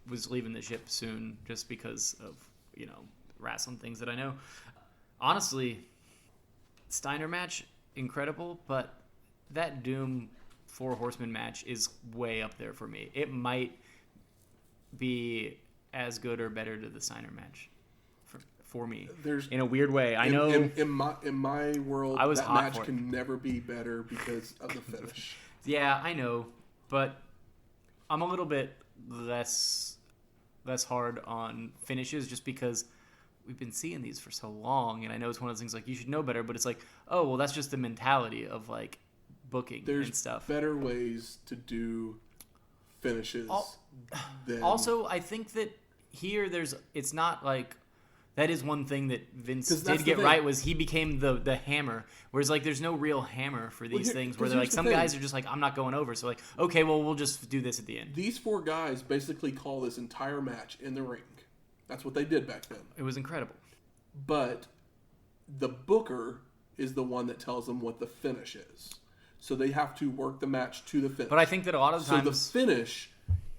was leaving the ship soon, just because of wrestling things that I know. Honestly, Steiner match incredible, but that Doom 4 Horsemen match is way up there for me. It might be as good or better to the Steiner match for me. In a weird way. I know in my world, I was that match can never be better because of the finish. Yeah, I know, but I'm a little bit less hard on finishes just because we've been seeing these for so long, and I know it's one of those things like you should know better, but it's like, oh well, that's just the mentality of like booking and stuff. There's better ways to do finishes. Also, I think that here it's not like That is one thing that Vince 'Cause that's did the get thing. right was he became the hammer. Whereas like there's no real hammer for these things where they're like some guys are just like I'm not going over. So like okay, well we'll just do this at the end. These 4 guys basically call this entire match in the ring. That's what they did back then. It was incredible. But the booker is the one that tells them what the finish is. So they have to work the match to the finish. But I think that a lot of the So times the finish,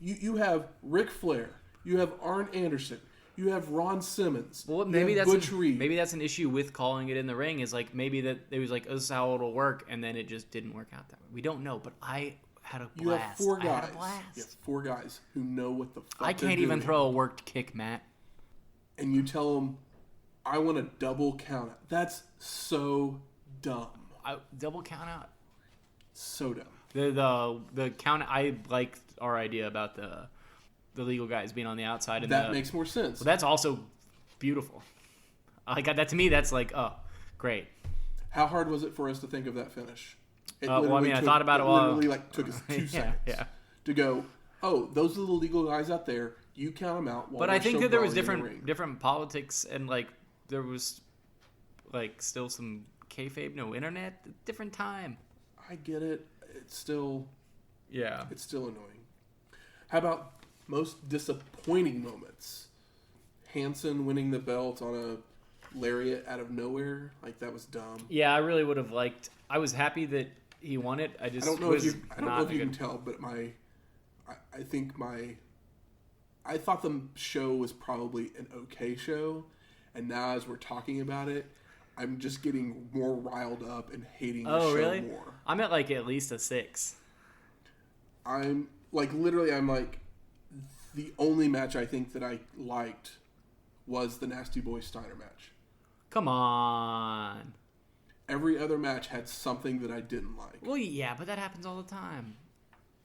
you have Ric Flair, you have Arn Anderson, you have Ron Simmons. well, you maybe have that's Butch Reed. maybe that's an issue with calling it in the ring. Is like maybe that it was like this is how it'll work, and then it just didn't work out that way. We don't know, but I had a blast. You have 4 I guys. had a blast. You have 4 guys who know what the fuck I they're can't even doing. throw a worked kick, Matt. And you tell them, I want a double count out. That's so dumb. Double count out. So dumb. The count. I like our idea about the legal guys being on the outside. And That makes more sense. Well, that's also beautiful. Like that to me, that's like great. How hard was it for us to think of that finish? It Well, I literally mean, I thought about it while literally like took us 2 seconds to go. Oh, those are the legal guys out there. You count them out. While But I we're think show that there was brawling in the ring. different politics and like there was like still some kayfabe, no internet, different time. I get it. It's still Yeah. annoying. How about most disappointing moments? Hansen winning the belt on a lariat out of nowhere. Like, that was dumb. Yeah, I really would have liked. I was happy that he won it. I just I don't know was if you good. can tell, but I thought the show was probably an okay show, and now as we're talking about it, I'm just getting more riled up and hating the show really? more. I'm at like at least a 6. I'm like the only match I think that I liked was the Nasty Boy Steiner match. Come on. Every other match had something that I didn't like. Well, yeah, but that happens all the time.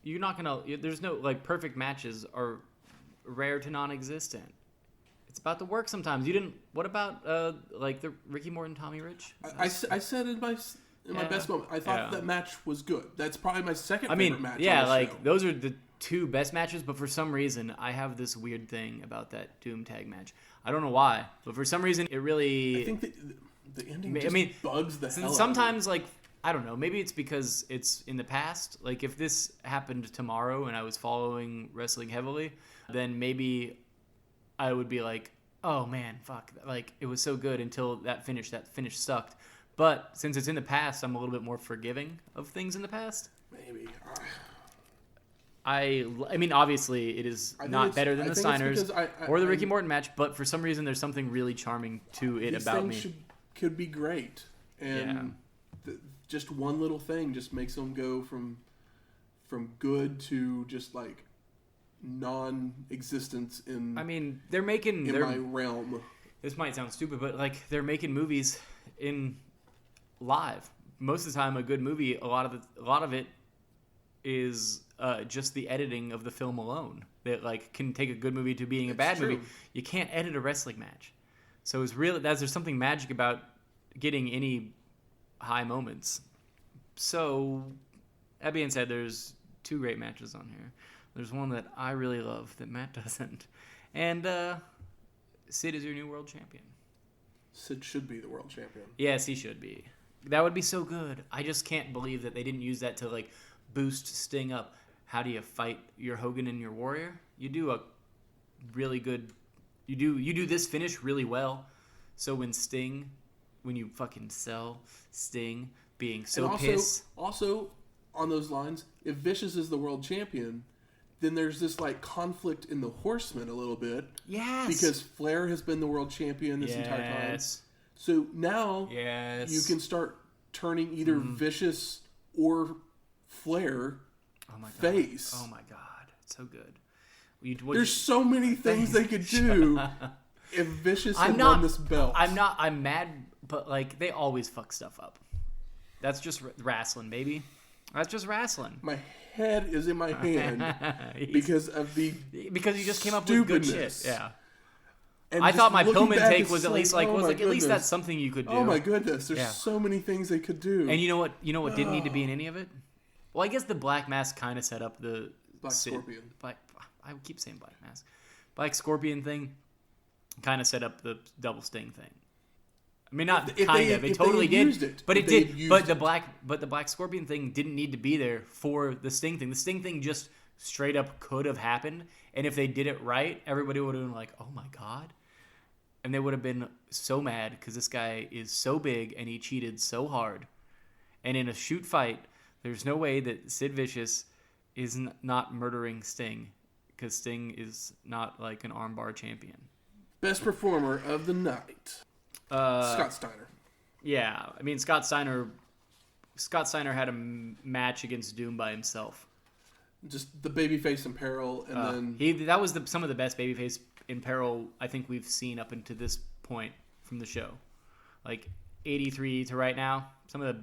You're not gonna. There's no like perfect matches are rare to non-existent. It's about the work sometimes. You didn't. What about like the Ricky Morton Tommy Rich? I said in my best moment, I thought that match was good. That's probably my second favorite match. Yeah, on the like show. those are the 2 best matches. But for some reason, I have this weird thing about that Doom Tag match. I don't know why, but for some reason, it really. I think the ending just bugs the hell out of me. Sometimes, like, I don't know. Maybe it's because it's in the past. Like, if this happened tomorrow and I was following wrestling heavily, then maybe I would be like, oh, man, fuck. Like, it was so good until that finish sucked. But since it's in the past, I'm a little bit more forgiving of things in the past. Maybe. I mean, obviously, it is not better than the Steiners or the Ricky Morton match, but for some reason, there's something really charming to it about me. These things could be great. And just one little thing just makes them go from good to just like non-existence in. I mean, they're making my realm. This might sound stupid, but like they're making movies in live. Most of the time, a good movie, a lot of it is just the editing of the film alone that like can take a good movie to being a bad movie. You can't edit a wrestling match, so it's really there's something magic about getting any high moments. So that being said, there's 2 great matches on here. There's one that I really love that Matt doesn't, and Sid is your new world champion. Sid should be the world champion. Yes, he should be. That would be so good. I just can't believe that they didn't use that to like boost Sting up. How do you fight your Hogan and your Warrior? You do a really good. You do this finish really well. So when you fucking sell Sting being so pissed. Also, on those lines, if Vicious is the world champion, then there's this like conflict in the Horsemen a little bit. Yes. Because Flair has been the world champion this entire time. So now you can start turning either Vicious or Flair face. Oh my god, it's so good. There's so many things they could do if Vicious had won this belt. I'm mad, but like they always fuck stuff up. That's just wrestling, baby. That's just wrestling. My head is in my hand because you just came up with good shit. Yeah. And I thought my Pillman take take was at least like at least that's something you could do. Oh my goodness, there's so many things they could do. And you know what didn't need to be in any of it? Well, I guess the Black Mask kind of set up the Black Scorpion. I keep saying Black Mask. Black Scorpion thing. kind of set up the double Sting thing. I mean, not If kind they- of. It if they totally had did. used it. But If it they had did. used But it. the Black Scorpion thing didn't need to be there for the Sting thing. The Sting thing just straight up could have happened. And if they did it right, everybody would have been like, oh my God. And they would have been so mad because this guy is so big and he cheated so hard. And in a shoot fight, there's no way that Sid Vicious is not murdering Sting because Sting is not like an armbar champion. Best performer of the night. Scott Steiner. Yeah, I mean Scott Steiner had a match against Doom by himself. Just the babyface in peril, and then that was some of the best babyface in peril I think we've seen up until this point from the show. Like 83 to right now, some of the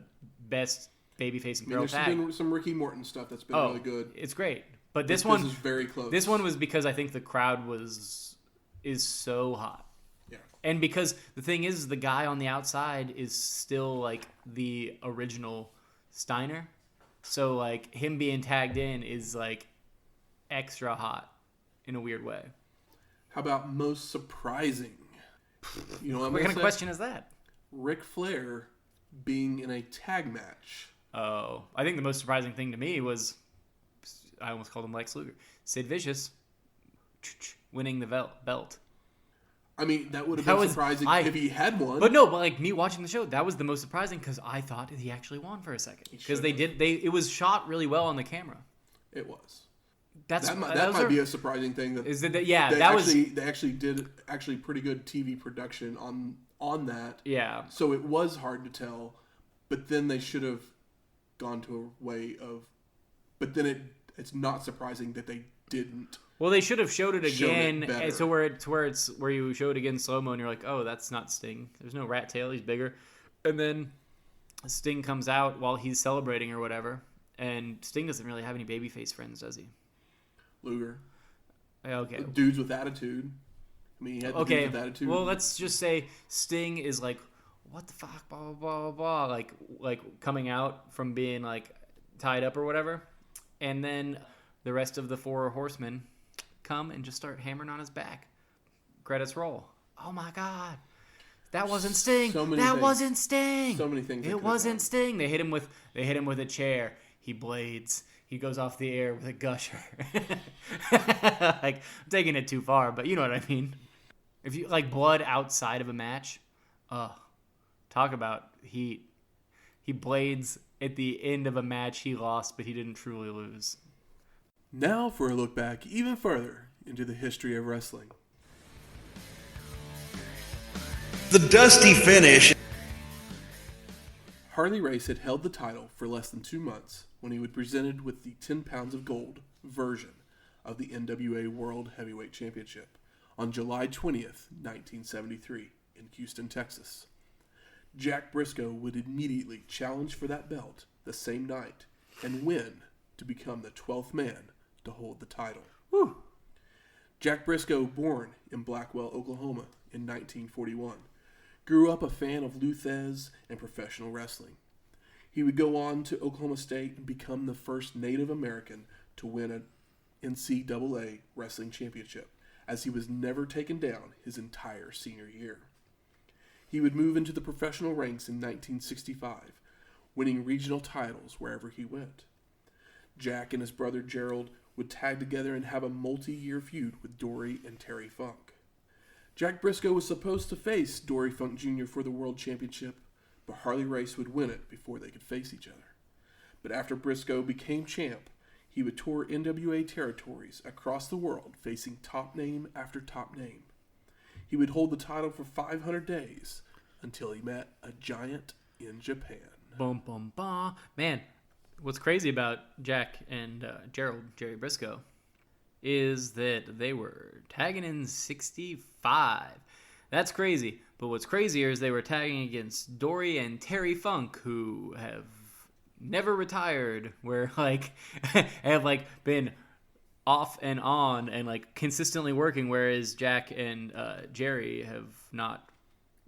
best babyface in peril there's tag. been some Ricky Morton stuff that's been really good. It's great, but this one one is very close. This one was because I think the crowd is so hot. Yeah. And because the thing is, the guy on the outside is still like the original Steiner. So like him being tagged in is like extra hot in a weird way. How about most surprising? You know What kind of question is that? Ric Flair being in a tag match. Oh, I think the most surprising thing to me was, I almost called him Lex Luger, Sid Vicious winning the belt. I mean, that would have been surprising if he had won. But like me watching the show, that was the most surprising because I thought he actually won for a second. Because it was shot really well on the camera. It was. That might be a surprising thing. They actually did pretty good TV production on that. Yeah. So it was hard to tell, but then they should have gone to a way of. But then it's not surprising that they didn't. Well, they should have showed it again, where you show it again slow mo, and you're like, oh, that's not Sting. There's no rat tail. He's bigger, and then Sting comes out while he's celebrating or whatever, and Sting doesn't really have any babyface friends, does he? Luger. Okay. Dudes with attitude. I mean, he had dudes with attitude. Well, let's just say Sting is like, what the fuck, blah blah blah blah, like coming out from being like tied up or whatever, and then the rest of the 4 horsemen come and just start hammering on his back. Credits roll. Oh my God. That wasn't Sting. Wasn't Sting. So many things. It wasn't Sting. They hit him with a chair. He blades. He goes off the air with a gusher. Like, I'm taking it too far, but you know what I mean. If you like blood outside of a match, talk about heat. He blades at the end of a match he lost, but he didn't truly lose. Now for a look back even further into the history of wrestling. The dusty finish. Harley Race had held the title for less than 2 months when he was presented with the 10 pounds of gold version of the NWA World Heavyweight Championship on July 20th, 1973 in Houston, Texas. Jack Briscoe would immediately challenge for that belt the same night and win to become the 12th man to hold the title. Woo. Jack Briscoe, born in Blackwell, Oklahoma in 1941, grew up a fan of Luthez and professional wrestling. He would go on to Oklahoma State and become the first Native American to win an NCAA wrestling championship, as he was never taken down his entire senior year. He would move into the professional ranks in 1965, winning regional titles wherever he went. Jack and his brother Gerald would tag together and have a multi-year feud with Dory and Terry Funk. Jack Briscoe was supposed to face Dory Funk Jr. for the World Championship, but Harley Race would win it before they could face each other. But after Briscoe became champ, he would tour NWA territories across the world, facing top name after top name. He would hold the title for 500 days until he met a giant in Japan. Boom, boom, ba. Man, what's crazy about Jack and Jerry Briscoe is that they were tagging in 65. That's crazy. But what's crazier is they were tagging against Dory and Terry Funk, who have never retired, where have been off and on and consistently working, whereas Jack and Jerry have not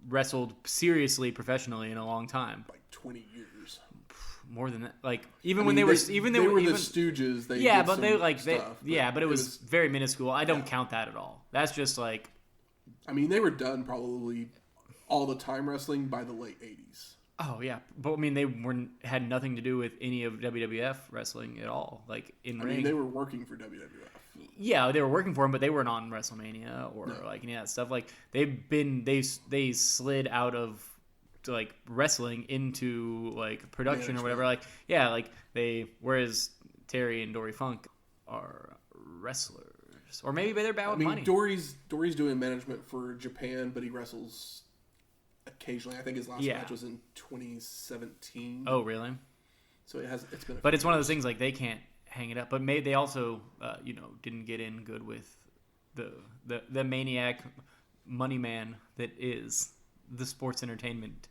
wrestled seriously professionally in a long time. 20 years. More than that. Even when they were the Stooges. But it was very minuscule. I don't count that at all. That's just I mean, they were done probably all the time wrestling by the late 80s. Oh yeah, but I mean they had nothing to do with any of WWF wrestling at all. Like I mean, they were working for WWF. Yeah, they were working for him, but they weren't on WrestleMania or like any of that stuff. Like they slid out of like wrestling into like production or whatever. Like whereas Terry and Dory Funk are wrestlers, or maybe they're bad with money. Dory's doing management for Japan, but he wrestles occasionally. I think his last match was in 2017. Oh, really? So it's been. But it's one of those things like they can't hang it up. But they also didn't get in good with the maniac money man that is the sports entertainment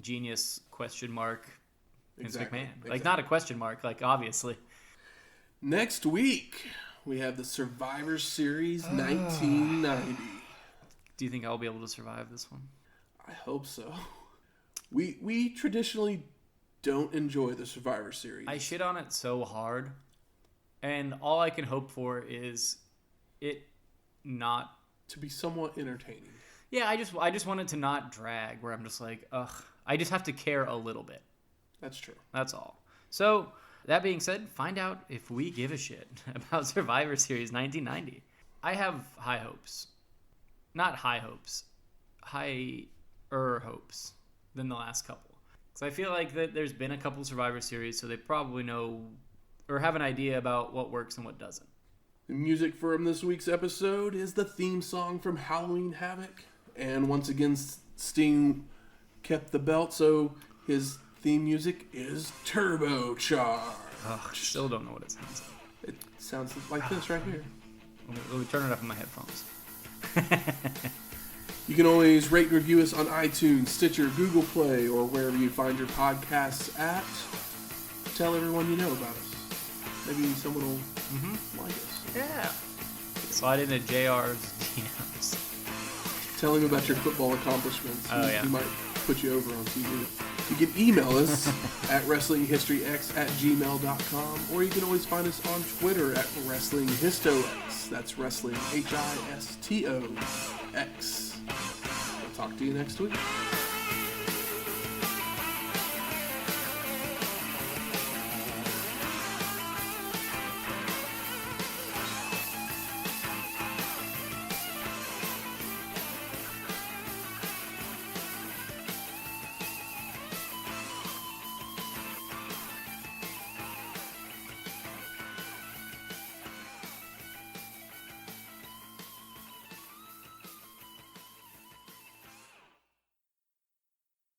genius ? Vince McMahon. Like not a question mark. Like obviously. Next week we have the Survivor Series 1990. Do you think I'll be able to survive this one? I hope so. We traditionally don't enjoy the Survivor Series. I shit on it so hard, and all I can hope for is it not to be somewhat entertaining. Yeah, I just want it to not drag, where I'm just like, ugh. I just have to care a little bit. That's true. That's all. So that being said, find out if we give a shit about Survivor Series 1990. I have high hopes. Not high hopes. Higher hopes than the last couple. Because I feel like that there's been a couple Survivor Series, so they probably know or have an idea about what works and what doesn't. The music from this week's episode is the theme song from Halloween Havoc. And once again, Sting kept the belt, so his theme music is Turbocharged. I still don't know what it sounds like. It sounds like this right here. Let me turn it up on my headphones. You can always rate and review us on iTunes, Stitcher, Google Play, or wherever you find your podcasts at. Tell everyone you know about us. Maybe someone will like us. Yeah. Slide into JR's DMs. Tell him about your football accomplishments. He might put you over on TV. You can email us at WrestlingHistoryX@gmail.com, or you can always find us on Twitter at WrestlingHistoX. That's Wrestling HISTOX. We'll talk to you next week.